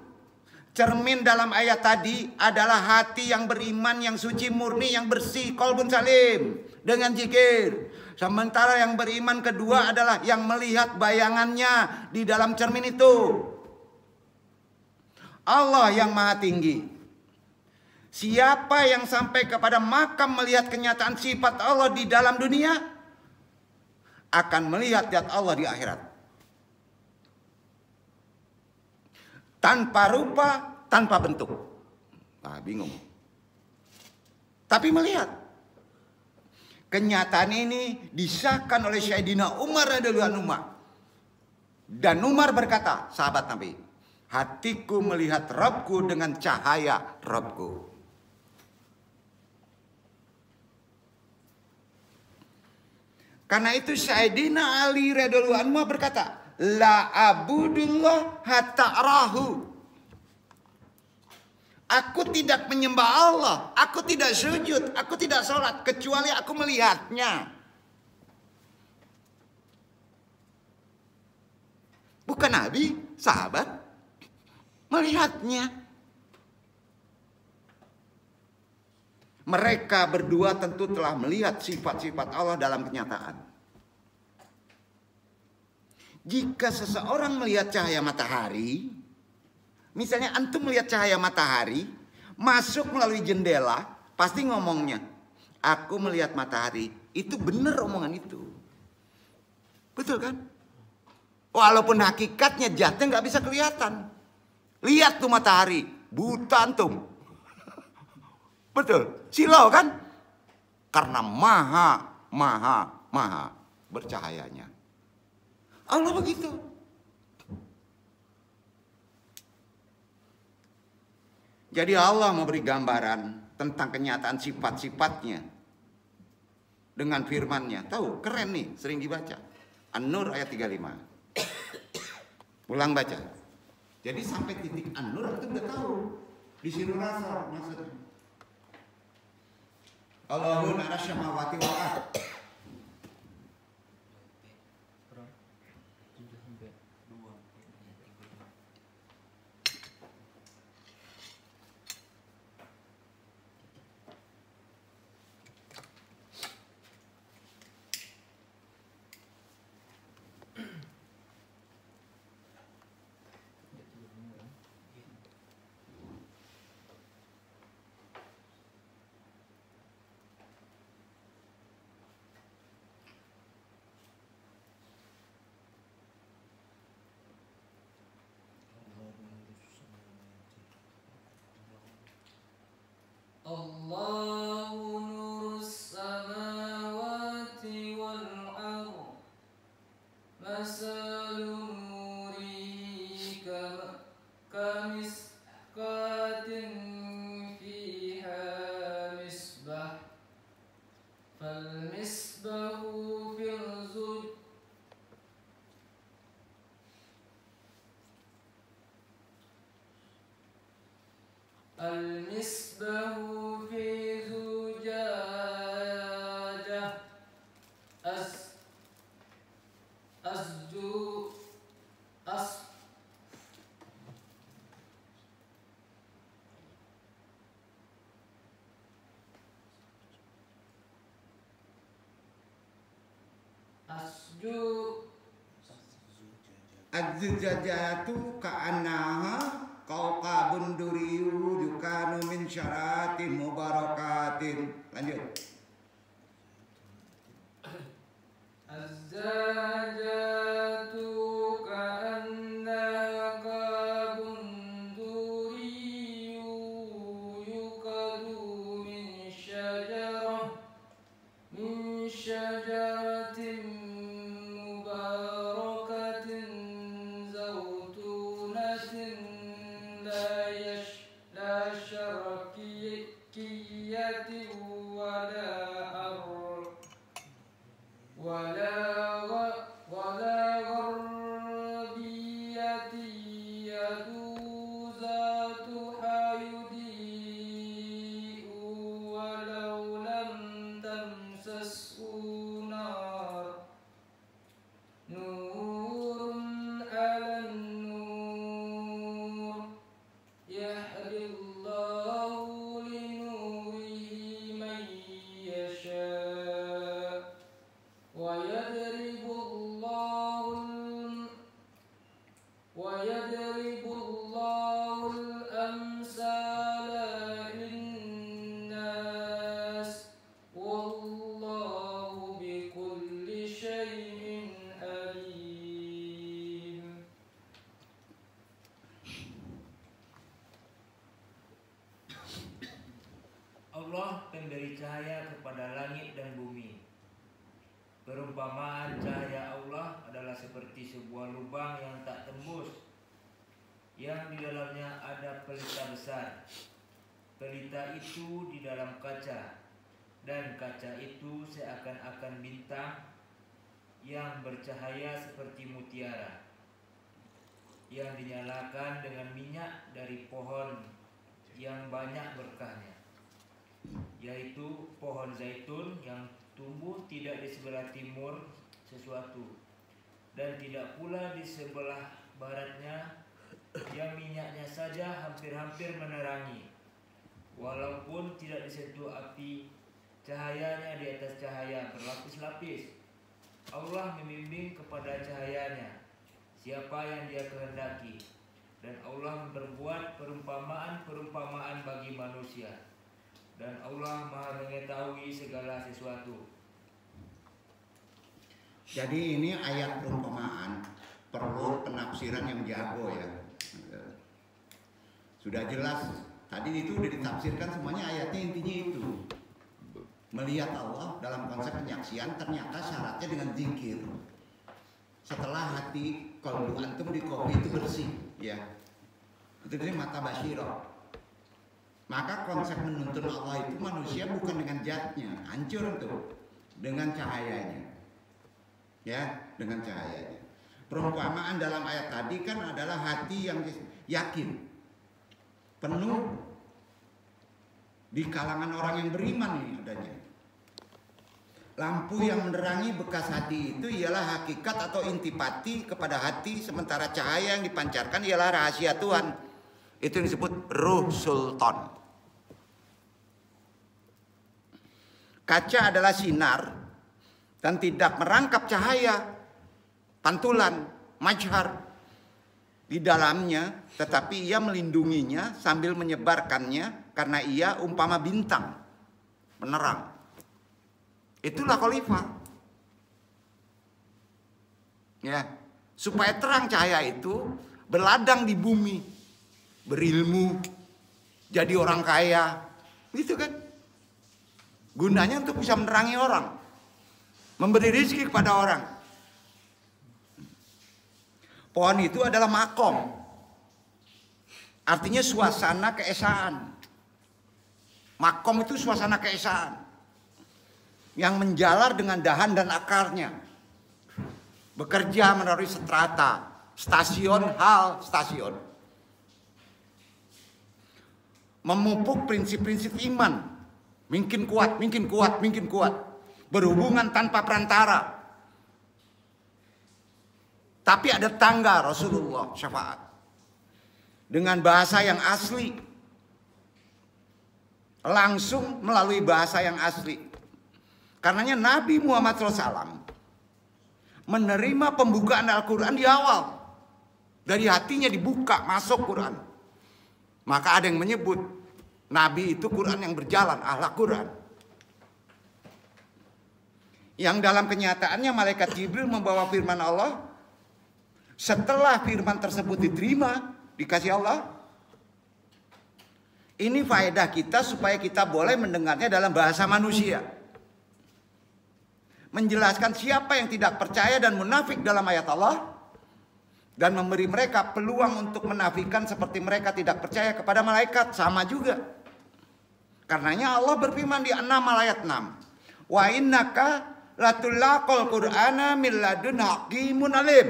Cermin dalam ayat tadi adalah hati yang beriman, yang suci murni, yang bersih, qalbun salim dengan zikir. Sementara yang beriman kedua adalah yang melihat bayangannya di dalam cermin itu. Allah yang maha tinggi. Siapa yang sampai kepada makam melihat kenyataan sifat Allah di dalam dunia akan melihat zat Allah di akhirat. Tanpa rupa, tanpa bentuk. Nah, bingung. Tapi melihat. Kenyataan ini disahkan oleh Sayyidina Umar radhiyallahu anhu. Dan Umar berkata, sahabat Nabi, hatiku melihat Rabbku dengan cahaya Rabbku. Karena itu Sayyidina Ali radhiyallahu anhu berkata, la abudullah hatta arahu. Aku tidak menyembah Allah, aku tidak sujud, aku tidak sholat kecuali aku melihatnya. Bukan Nabi, sahabat, melihatnya. Mereka berdua tentu telah melihat sifat-sifat Allah dalam kenyataan. Jika seseorang melihat cahaya matahari, misalnya antum melihat cahaya matahari, masuk melalui jendela, pasti ngomongnya, aku melihat matahari. Itu benar omongan itu. Betul kan? Walaupun hakikatnya jatnya nggak bisa kelihatan. Lihat tuh matahari, buta antum. Betul, silau kan? Karena maha bercahayanya. Allah begitu. Jadi Allah memberi gambaran tentang kenyataan sifat-sifatnya dengan firman-Nya. Tahu, keren nih, sering dibaca. An-Nur ayat 35. Ulang baca. Jadi sampai titik An-Nur itu udah tahu. Disuruh rasa maksudnya. Allahun ala syamawati wal ardh. كمسقاة فيها مصباح فالمصباح في الزجاجة المصباح في زجاجة Az-zujajatu ka'annaha kawkabun duriyu yukanu min syaratin mubarakatin. Lanjut. Az-zujajatu ka'annaha kawkabun duriyu yukanu min syajaratin Allah pemberi cahaya kepada langit dan bumi. Perumpamaan cahaya Allah adalah seperti sebuah lubang yang tak tembus, yang di dalamnya ada pelita besar. Pelita itu di dalam kaca, dan kaca itu seakan-akan bintang yang bercahaya seperti mutiara, yang dinyalakan dengan minyak dari pohon yang banyak berkahnya, yaitu pohon zaitun yang tumbuh tidak di sebelah timur sesuatu dan tidak pula di sebelah baratnya, yang minyaknya saja hampir-hampir menerangi, walaupun tidak disentuh api, cahayanya di atas cahaya berlapis-lapis. Allah membimbing kepada cahayanya siapa yang Dia kehendaki, dan Allah memperbuat perumpamaan-perumpamaan bagi manusia, dan Allah Maha mengetahui segala sesuatu. Jadi ini ayat perumpamaan perlu penafsiran yang jago ya. Sudah jelas tadi itu udah ditafsirkan semuanya, ayatnya intinya itu. Melihat Allah dalam konsep penyaksian ternyata syaratnya dengan zikir. Setelah hati kalbu antum di kopi itu bersih ya. Itu dari mata basyirah. Maka konsep menuntun Allah itu manusia bukan dengan zatnya, hancur tuh dengan cahayanya. Ya, dengan cahayanya. Perumpamaan dalam ayat tadi kan adalah hati yang yakin, penuh di kalangan orang yang beriman ini adanya. Lampu yang menerangi bekas hati itu ialah hakikat atau intipati kepada hati, sementara cahaya yang dipancarkan ialah rahasia Tuhan. Itu yang disebut ruh sultan. Kaca adalah sinar dan tidak merangkap cahaya, pantulan, majhar di dalamnya, tetapi ia melindunginya sambil menyebarkannya karena ia umpama bintang penerang. Itulah khalifah. Ya, supaya terang cahaya itu berladang di bumi, berilmu, jadi orang kaya, gitu kan? Gunanya untuk bisa menerangi orang, memberi rezeki kepada orang. Pohon itu adalah makom. Artinya suasana keesaan. Makom itu suasana keesaan yang menjalar dengan dahan dan akarnya. Bekerja melalui strata, stasiun, hal, stasiun. Memupuk prinsip-prinsip iman. Makin kuat, makin kuat, makin kuat. Berhubungan tanpa perantara. Tapi ada tangga Rasulullah syafaat. Dengan bahasa yang asli. Langsung melalui bahasa yang asli. Karenanya Nabi Muhammad SAW menerima pembukaan Al-Quran di awal. Dari hatinya dibuka, masuk Quran. Maka ada yang menyebut Nabi itu Quran yang berjalan, akhlak Quran. Yang dalam kenyataannya malaikat Jibril membawa firman Allah. Setelah firman tersebut diterima, dikasih Allah. Ini faedah kita supaya kita boleh mendengarnya dalam bahasa manusia. Menjelaskan siapa yang tidak percaya dan munafik dalam ayat Allah. Dan memberi mereka peluang untuk menafikan seperti mereka tidak percaya kepada malaikat. Sama juga. Karenanya Allah berfirman di 6 ayat 6. Wa innaka latulaqal qur'ana min ladun hakimun alim.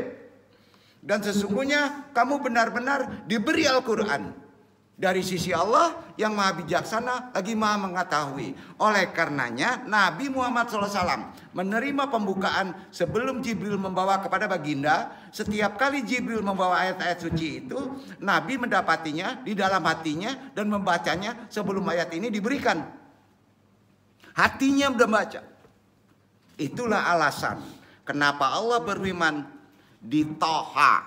Dan sesungguhnya kamu benar-benar diberi Al-Quran dari sisi Allah yang maha bijaksana lagi maha mengetahui. Oleh karenanya Nabi Muhammad SAW menerima pembukaan sebelum Jibril membawa kepada baginda. Setiap kali Jibril membawa ayat-ayat suci itu, Nabi mendapatinya di dalam hatinya dan membacanya sebelum ayat ini diberikan. Hatinya sudah baca. Itulah alasan kenapa Allah berfirman di Toha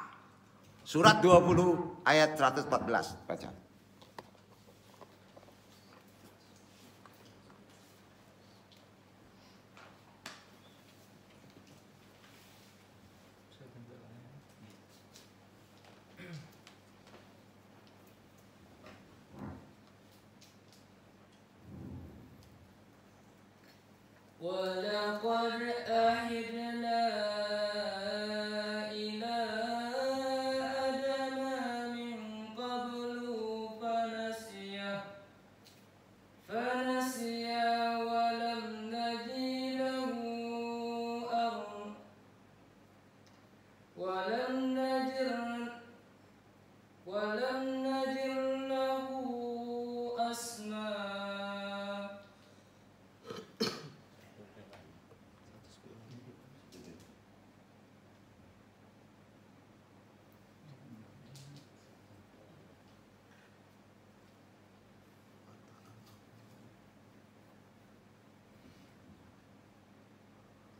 surat 20 ayat 114. Baca. وَلَقَدْ أَعِدْنَا إِلَى آدَمَ مِنْ قَبْلُ فَنَسِيَ وَلَمْ نَجِدْ لَهُ أَزْمًا.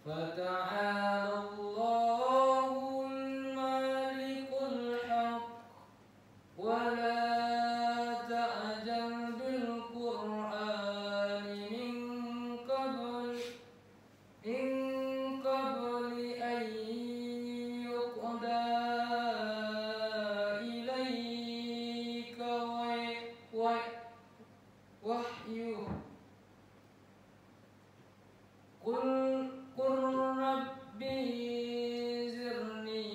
فَتَعَالَى اللَّهُ الْمَلِكُ الْحَقُّ وَلَا تَعْجَلْ بِالْقُرْآنِ مِنْ قَبْلِ أَنْ يُقْضَى إِلَيْكَ وَحْيُهُ. قُلْ رَبِّي زِدْنِي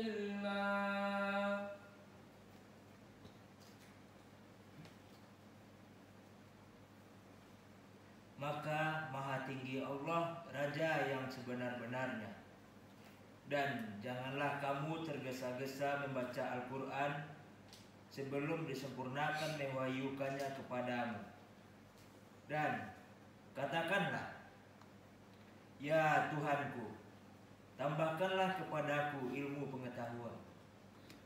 عِلْمًا. Maka maha tinggi Allah, Raja yang sebenar-benarnya. Dan janganlah kamu tergesa-gesa membaca Al-Quran sebelum disempurnakan mewahyukannya kepadamu. Dan katakanlah, ya Tuhanku, tambahkanlah kepadaku ilmu pengetahuan.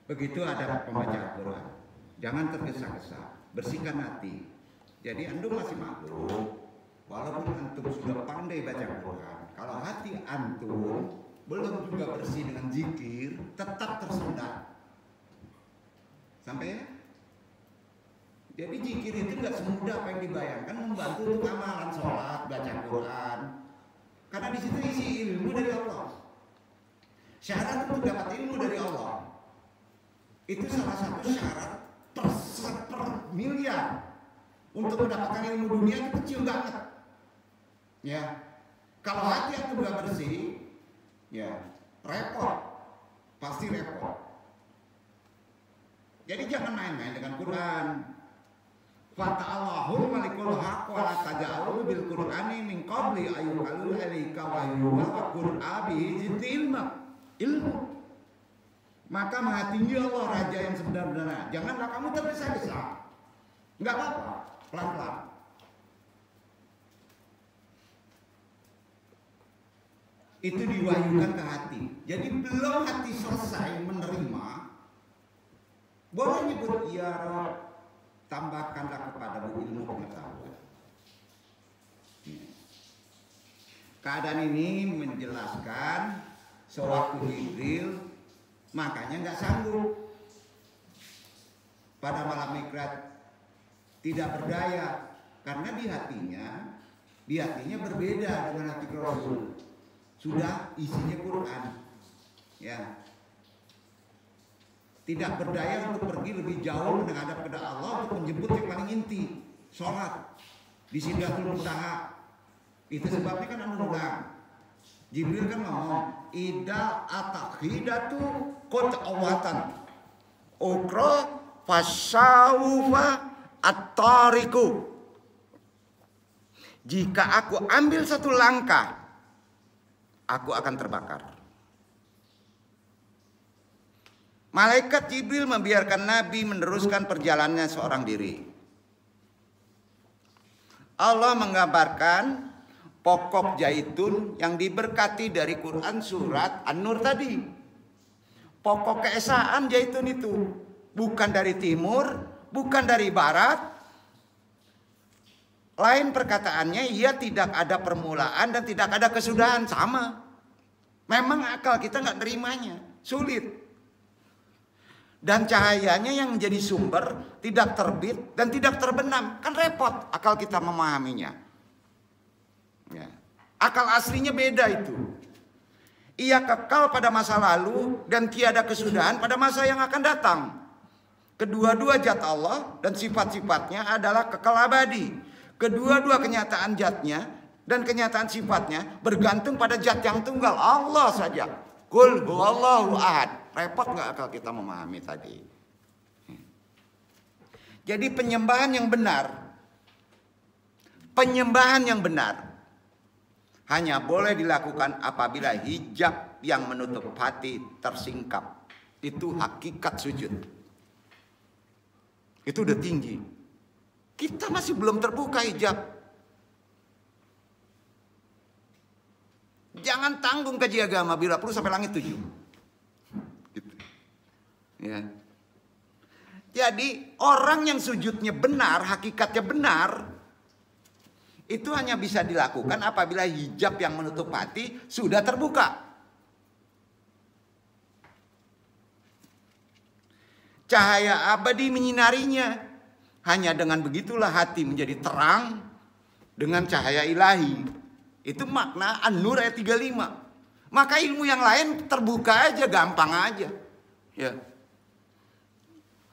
Begitu ada pembaca Al-Quran. Jangan tergesa-gesa, bersihkan hati. Jadi antum masih maklum, walaupun antum sudah pandai baca Al-Quran, kalau hati antum belum juga bersih dengan zikir, tetap tersendat. Sampai ya? Jadi zikir itu nggak semudah apa yang dibayangkan, membantu untuk amalan sholat, baca Quran. Karena di situ isi ilmu dari Allah. Syarat untuk dapat ilmu dari Allah itu salah satu syarat per miliar. Untuk mendapatkan ilmu dunia itu kecil banget. Ya, kalau hati aku nggak bersih, ya repot, pasti repot. Jadi jangan main-main dengan Quran. Fata'allahu malikul haq wa la taj'alu bil Qur'ani min qabli ayyukalu alayka wa yuwa Qur'a bihi ilmu. Maka maha tinggi Allah Raja yang sebenar-benarnya. Janganlah kamu tergesa-gesa. Enggak apa-apa, pelan-pelan. Itu diwahyukan ke hati. Jadi belum hati selesai menerima, boleh nyebut ya Rabb, tambahkanlah kepadamu ilmu pengetahuan. Keadaan ini menjelaskan sewaktu Jibril makanya nggak sanggup pada malam Mi'raj, tidak berdaya karena di hatinya berbeda dengan hati Rasul. Sudah isinya Quran, ya. Tidak berdaya untuk pergi lebih jauh menghadap kepada Allah untuk menjemput yang paling inti, sholat di Sidratul Muntaha. Itu sebabnya kan ulang. Jibril kan ngomong, ida atakhidatu qad awatan ukra fasawfa at-tariku. Jika aku ambil satu langkah, aku akan terbakar. Malaikat Jibril membiarkan Nabi meneruskan perjalanannya seorang diri. Allah menggambarkan pokok zaitun yang diberkati dari Quran surat An-Nur tadi. Pokok keesaan zaitun itu bukan dari timur, bukan dari barat. Lain perkataannya, ia tidak ada permulaan dan tidak ada kesudahan, sama. Memang akal kita nggak terimanya, sulit. Dan cahayanya yang menjadi sumber tidak terbit dan tidak terbenam, kan repot akal kita memahaminya. Ya. Akal aslinya beda itu. Ia kekal pada masa lalu dan tiada kesudahan pada masa yang akan datang. Kedua-dua zat Allah dan sifat-sifatnya adalah kekal abadi. Kedua-dua kenyataan zatnya dan kenyataan sifatnya bergantung pada zat yang tunggal, Allah saja. Qul huwallahu ahad. Repot nggak akal kita memahami tadi? Jadi penyembahan yang benar hanya boleh dilakukan apabila hijab yang menutup hati tersingkap. Itu hakikat sujud. Itu udah tinggi. Kita masih belum terbuka hijab. Jangan tanggung kaji agama, bila perlu sampai langit 7. Gitu. Ya. Jadi orang yang sujudnya benar, hakikatnya benar, itu hanya bisa dilakukan apabila hijab yang menutup hati sudah terbuka. Cahaya abadi menyinarinya. Hanya dengan begitulah hati menjadi terang dengan cahaya ilahi. Itu makna An-Nur ayat 35. Maka ilmu yang lain terbuka aja, gampang aja. Ya.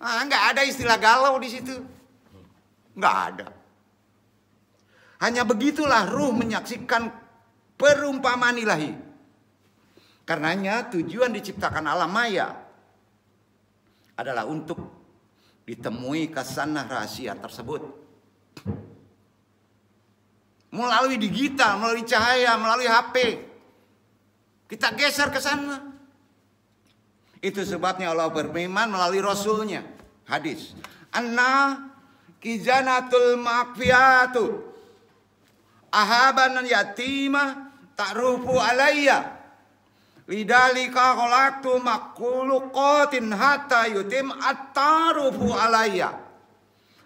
Nggak ada istilah galau di situ. Nggak ada. Hanya begitulah ruh menyaksikan perumpamaan ilahi. Karenanya tujuan diciptakan alam maya adalah untuk ditemui kesanah rahasia tersebut. Melalui digital, melalui cahaya, melalui HP. Kita geser ke sana. Itu sebabnya Allah berfirman melalui Rasulnya. Hadis. Anna kizanatul makfiyatu. Ahabanan yatima ta'rufu alayya. Lidalika khalaqtu makhluqatin hatta yutim at-tarufu alayya.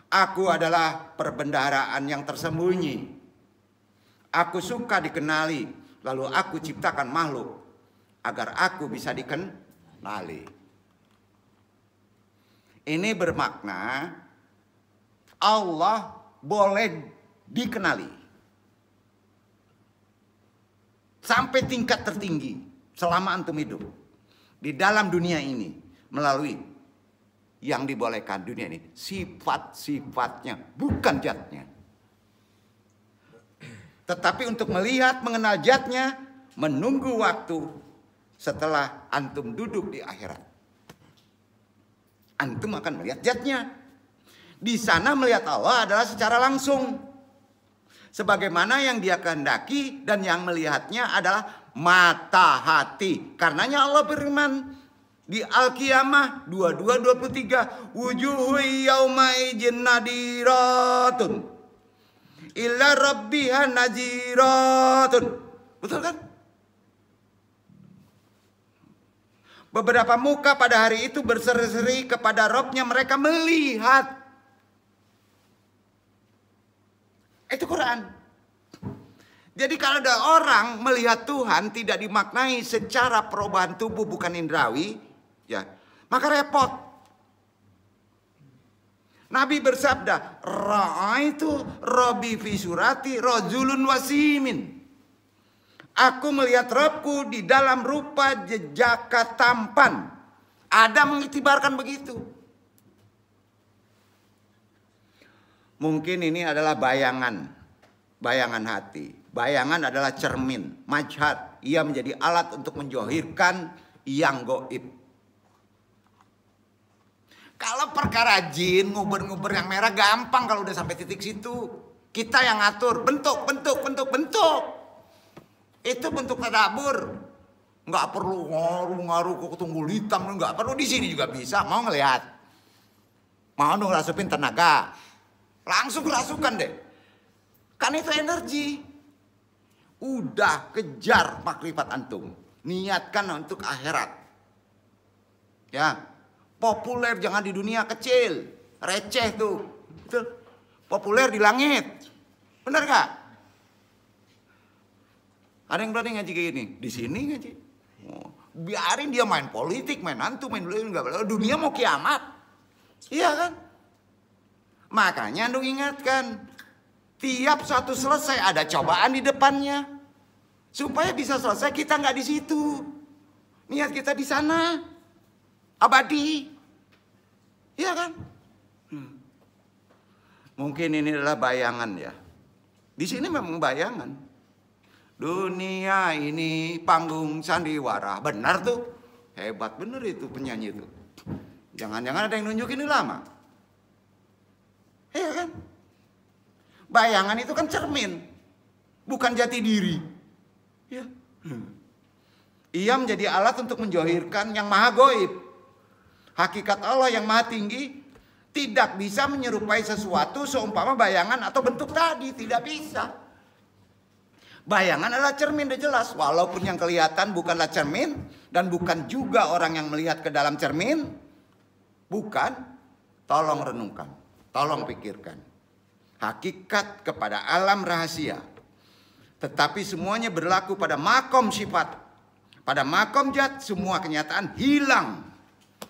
Aku adalah perbendaharaan yang tersembunyi. Aku suka dikenali, lalu aku ciptakan makhluk agar aku bisa dikenali. Ini bermakna Allah boleh dikenali sampai tingkat tertinggi. Selama antum hidup di dalam dunia ini melalui yang dibolehkan dunia ini, sifat-sifatnya, bukan zatnya. Tetapi untuk melihat, mengenal zatnya, menunggu waktu setelah antum duduk di akhirat. Antum akan melihat zatnya. Di sana melihat Allah adalah secara langsung. Sebagaimana yang dia kehendaki dan yang melihatnya adalah mata hati. Karenanya Allah berfirman di Al-Qiyamah 22-23, wujuhu yauma idzin nadiratun illa rabbiha naziratun. Betul kan? Beberapa muka pada hari itu berseri-seri kepada Rabb-nya, mereka melihat. Itu Quran. Jadi kalau ada orang melihat Tuhan tidak dimaknai secara perubahan tubuh, bukan indrawi, ya, maka repot. Nabi bersabda, ra'aitu rabbi fi surati rajulun wasimin. Aku melihat Rabbku di dalam rupa jejaka tampan. Ada mengiktibarkan begitu. Mungkin ini adalah bayangan hati. Bayangan adalah cermin, majhad. Ia menjadi alat untuk menjohirkan yang goib. Kalau perkara jin, nguber-nguber yang merah gampang kalau udah sampai titik situ. Kita yang ngatur, bentuk. Itu bentuk tadabbur. Nggak perlu ngaruh ke tunggul hitam, nggak perlu, di sini juga bisa. Mau ngelihat, mau ngerasupin tenaga, langsung kerasukan deh. Kan itu energi. Udah kejar makrifat antum, niatkan untuk akhirat. Ya, populer jangan di dunia kecil, receh tuh. Betul. Populer di langit, benar gak? Ada yang berani ngaji kayak gini? Di sini ngaji. Oh, biarin dia main politik, main hantu, main dulu enggak. Dunia mau kiamat. Iya kan? Makanya antum ingatkan, tiap satu selesai ada cobaan di depannya. Supaya bisa selesai kita nggak di situ. Niat kita di sana. Abadi. Iya kan? Mungkin ini adalah bayangan ya. Di sini memang bayangan. Dunia ini panggung sandiwara. Benar tuh. Hebat bener itu penyanyi itu. Jangan-jangan ada yang nunjukin ini lama. Iya kan? Bayangan itu kan cermin. Bukan jati diri. Ya. Ia menjadi alat untuk menjohirkan yang maha goib. Hakikat Allah yang maha tinggi tidak bisa menyerupai sesuatu seumpama bayangan atau bentuk tadi. Tidak bisa. Bayangan adalah cermin, udah jelas. Walaupun yang kelihatan bukanlah cermin. Dan bukan juga orang yang melihat ke dalam cermin. Bukan. Tolong renungkan. Tolong pikirkan. Hakikat kepada alam rahasia. Tetapi semuanya berlaku pada makom sifat. Pada makom zat semua kenyataan hilang.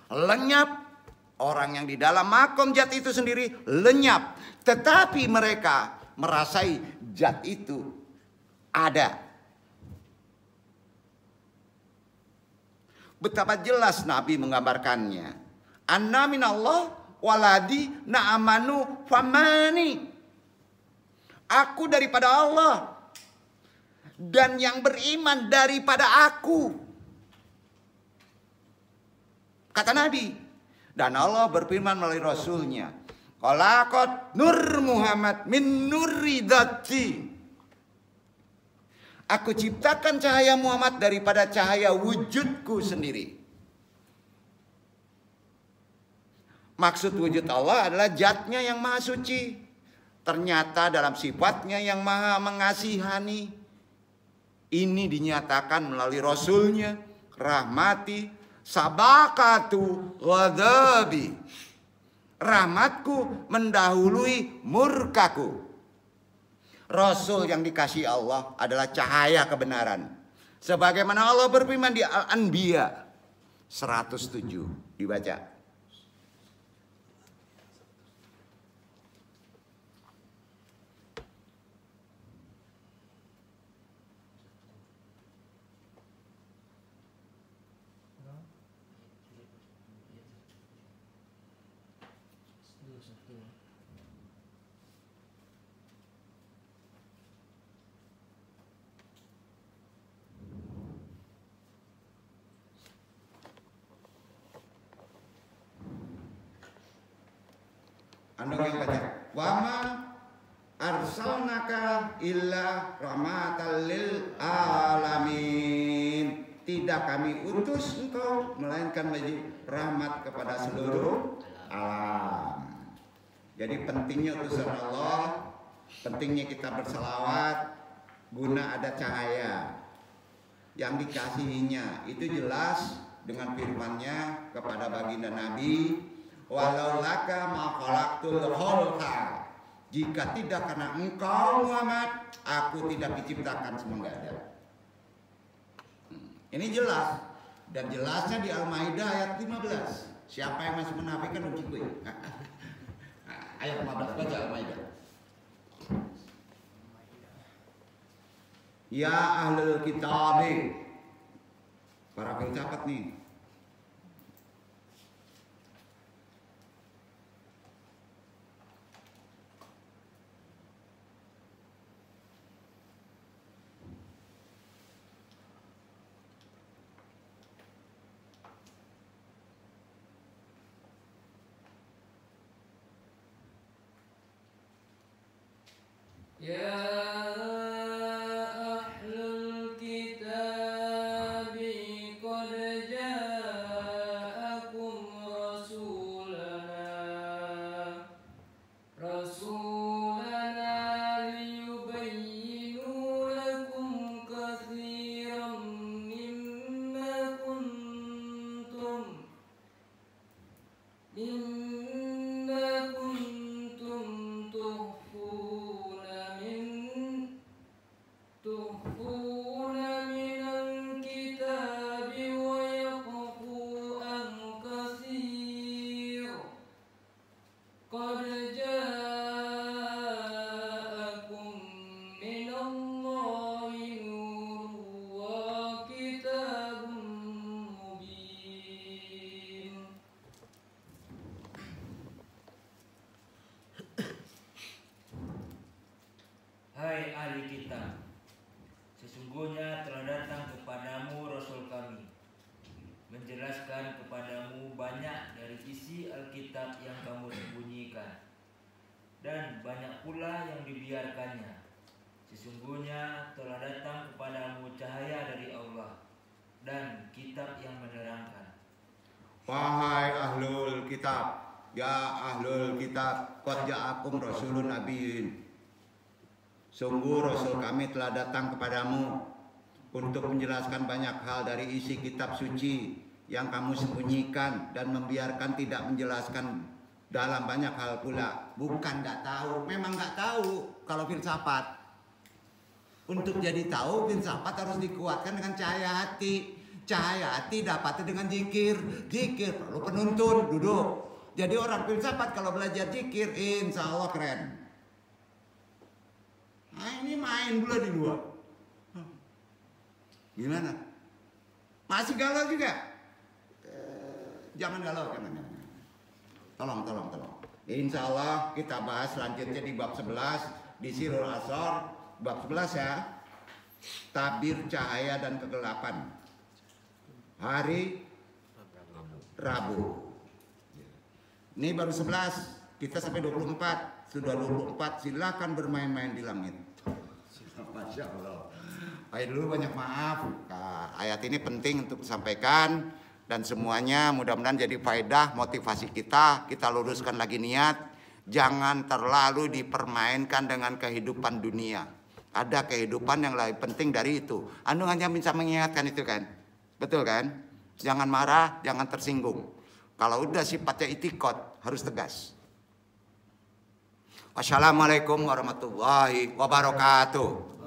Lenyap. Orang yang di dalam makom zat itu sendiri lenyap. Tetapi mereka merasai zat itu ada. Betapa jelas Nabi menggambarkannya. Anna minallah waladi na'amanu famani. Aku daripada Allah. Dan yang beriman daripada aku. Kata Nabi. Dan Allah berfirman melalui Rasulnya. Qalaqat nur Muhammad min nurri dzati. Aku ciptakan cahaya Muhammad daripada cahaya wujudku sendiri. Maksud wujud Allah adalah zatnya yang maha suci. Ternyata dalam sifatnya yang maha mengasihani. Ini dinyatakan melalui Rasulnya. Rahmati sabakatu ghadabi. Rahmatku mendahului murkaku. Rasul yang dikasih Allah adalah cahaya kebenaran. Sebagaimana Allah berfirman di Al-Anbiya 107. Dibaca. Anda yang baca. Wa ma arsalnaka illa rahmatan lil alamin. Tidak kami utus engkau melainkan menjadi rahmat kepada seluruh alam. Jadi pentingnya utusan Allah, pentingnya kita berselawat guna ada cahaya yang dikasihinya. Itu jelas dengan firman-Nya kepada baginda Nabi, walau laka ma khalaqtul khalqa. Jika tidak karena engkau Muhammad, aku tidak diciptakan semua enggak ada. Ini jelas, dan jelasnya di Al-Maidah ayat 15. Siapa yang masih menafikan uji gue. Ayat 15 baca Al-Maidah. Ya ahlul kitab, para filsafat nih. Ya ahlul kitab qad ja'akum rasulana liyubayyinu lakum katsiran mimma kuntum tukhfuna minal kitabi wa yaqfu an katsir. Qad ja'akum minallahi nurun wa kitabun mubin. Hai ahli kitab, sesungguhnya telah datang kepadamu Rasul kami, menjelaskan kepadamu banyak dari isi Alkitab yang kamu sembunyikan, dan banyak pula yang dibiarkannya. Sesungguhnya telah datang kepadamu cahaya dari Allah, dan kitab yang menerangkan. Wahai ahlul kitab, ya ahlul kitab, qad ja'akum rasulun nabiyyin. Sungguh Rasul kami telah datang kepadamu untuk menjelaskan banyak hal dari isi kitab suci yang kamu sembunyikan dan membiarkan tidak menjelaskan dalam banyak hal pula. Bukan nggak tahu, memang nggak tahu kalau filsafat. Untuk jadi tahu filsafat harus dikuatkan dengan cahaya hati. Cahaya hati dapatnya dengan zikir. Zikir perlu penuntun, duduk. Jadi orang filsafat kalau belajar zikir, insya Allah keren. Nah ini main pula di luar. Gimana? Masih galau juga? Jangan galau, jangan. Tolong. Insya Allah kita bahas selanjutnya di bab 11 di Sirul Asor, bab 11 ya. Tabir cahaya dan kegelapan. Hari Rabu. Ini baru 11, kita sampai 24. Sudah 24, silakan bermain-main di langit. Masya Allah. Baik dulu, banyak maaf. Nah, ayat ini penting untuk disampaikan dan semuanya mudah-mudahan jadi faedah motivasi kita. Kita luruskan lagi niat, jangan terlalu dipermainkan dengan kehidupan dunia. Ada kehidupan yang lebih penting dari itu. Anu hanya bisa mengingatkan itu kan, betul kan? Jangan marah, jangan tersinggung. Kalau udah sifatnya itikot harus tegas. Wassalamualaikum warahmatullahi wabarakatuh.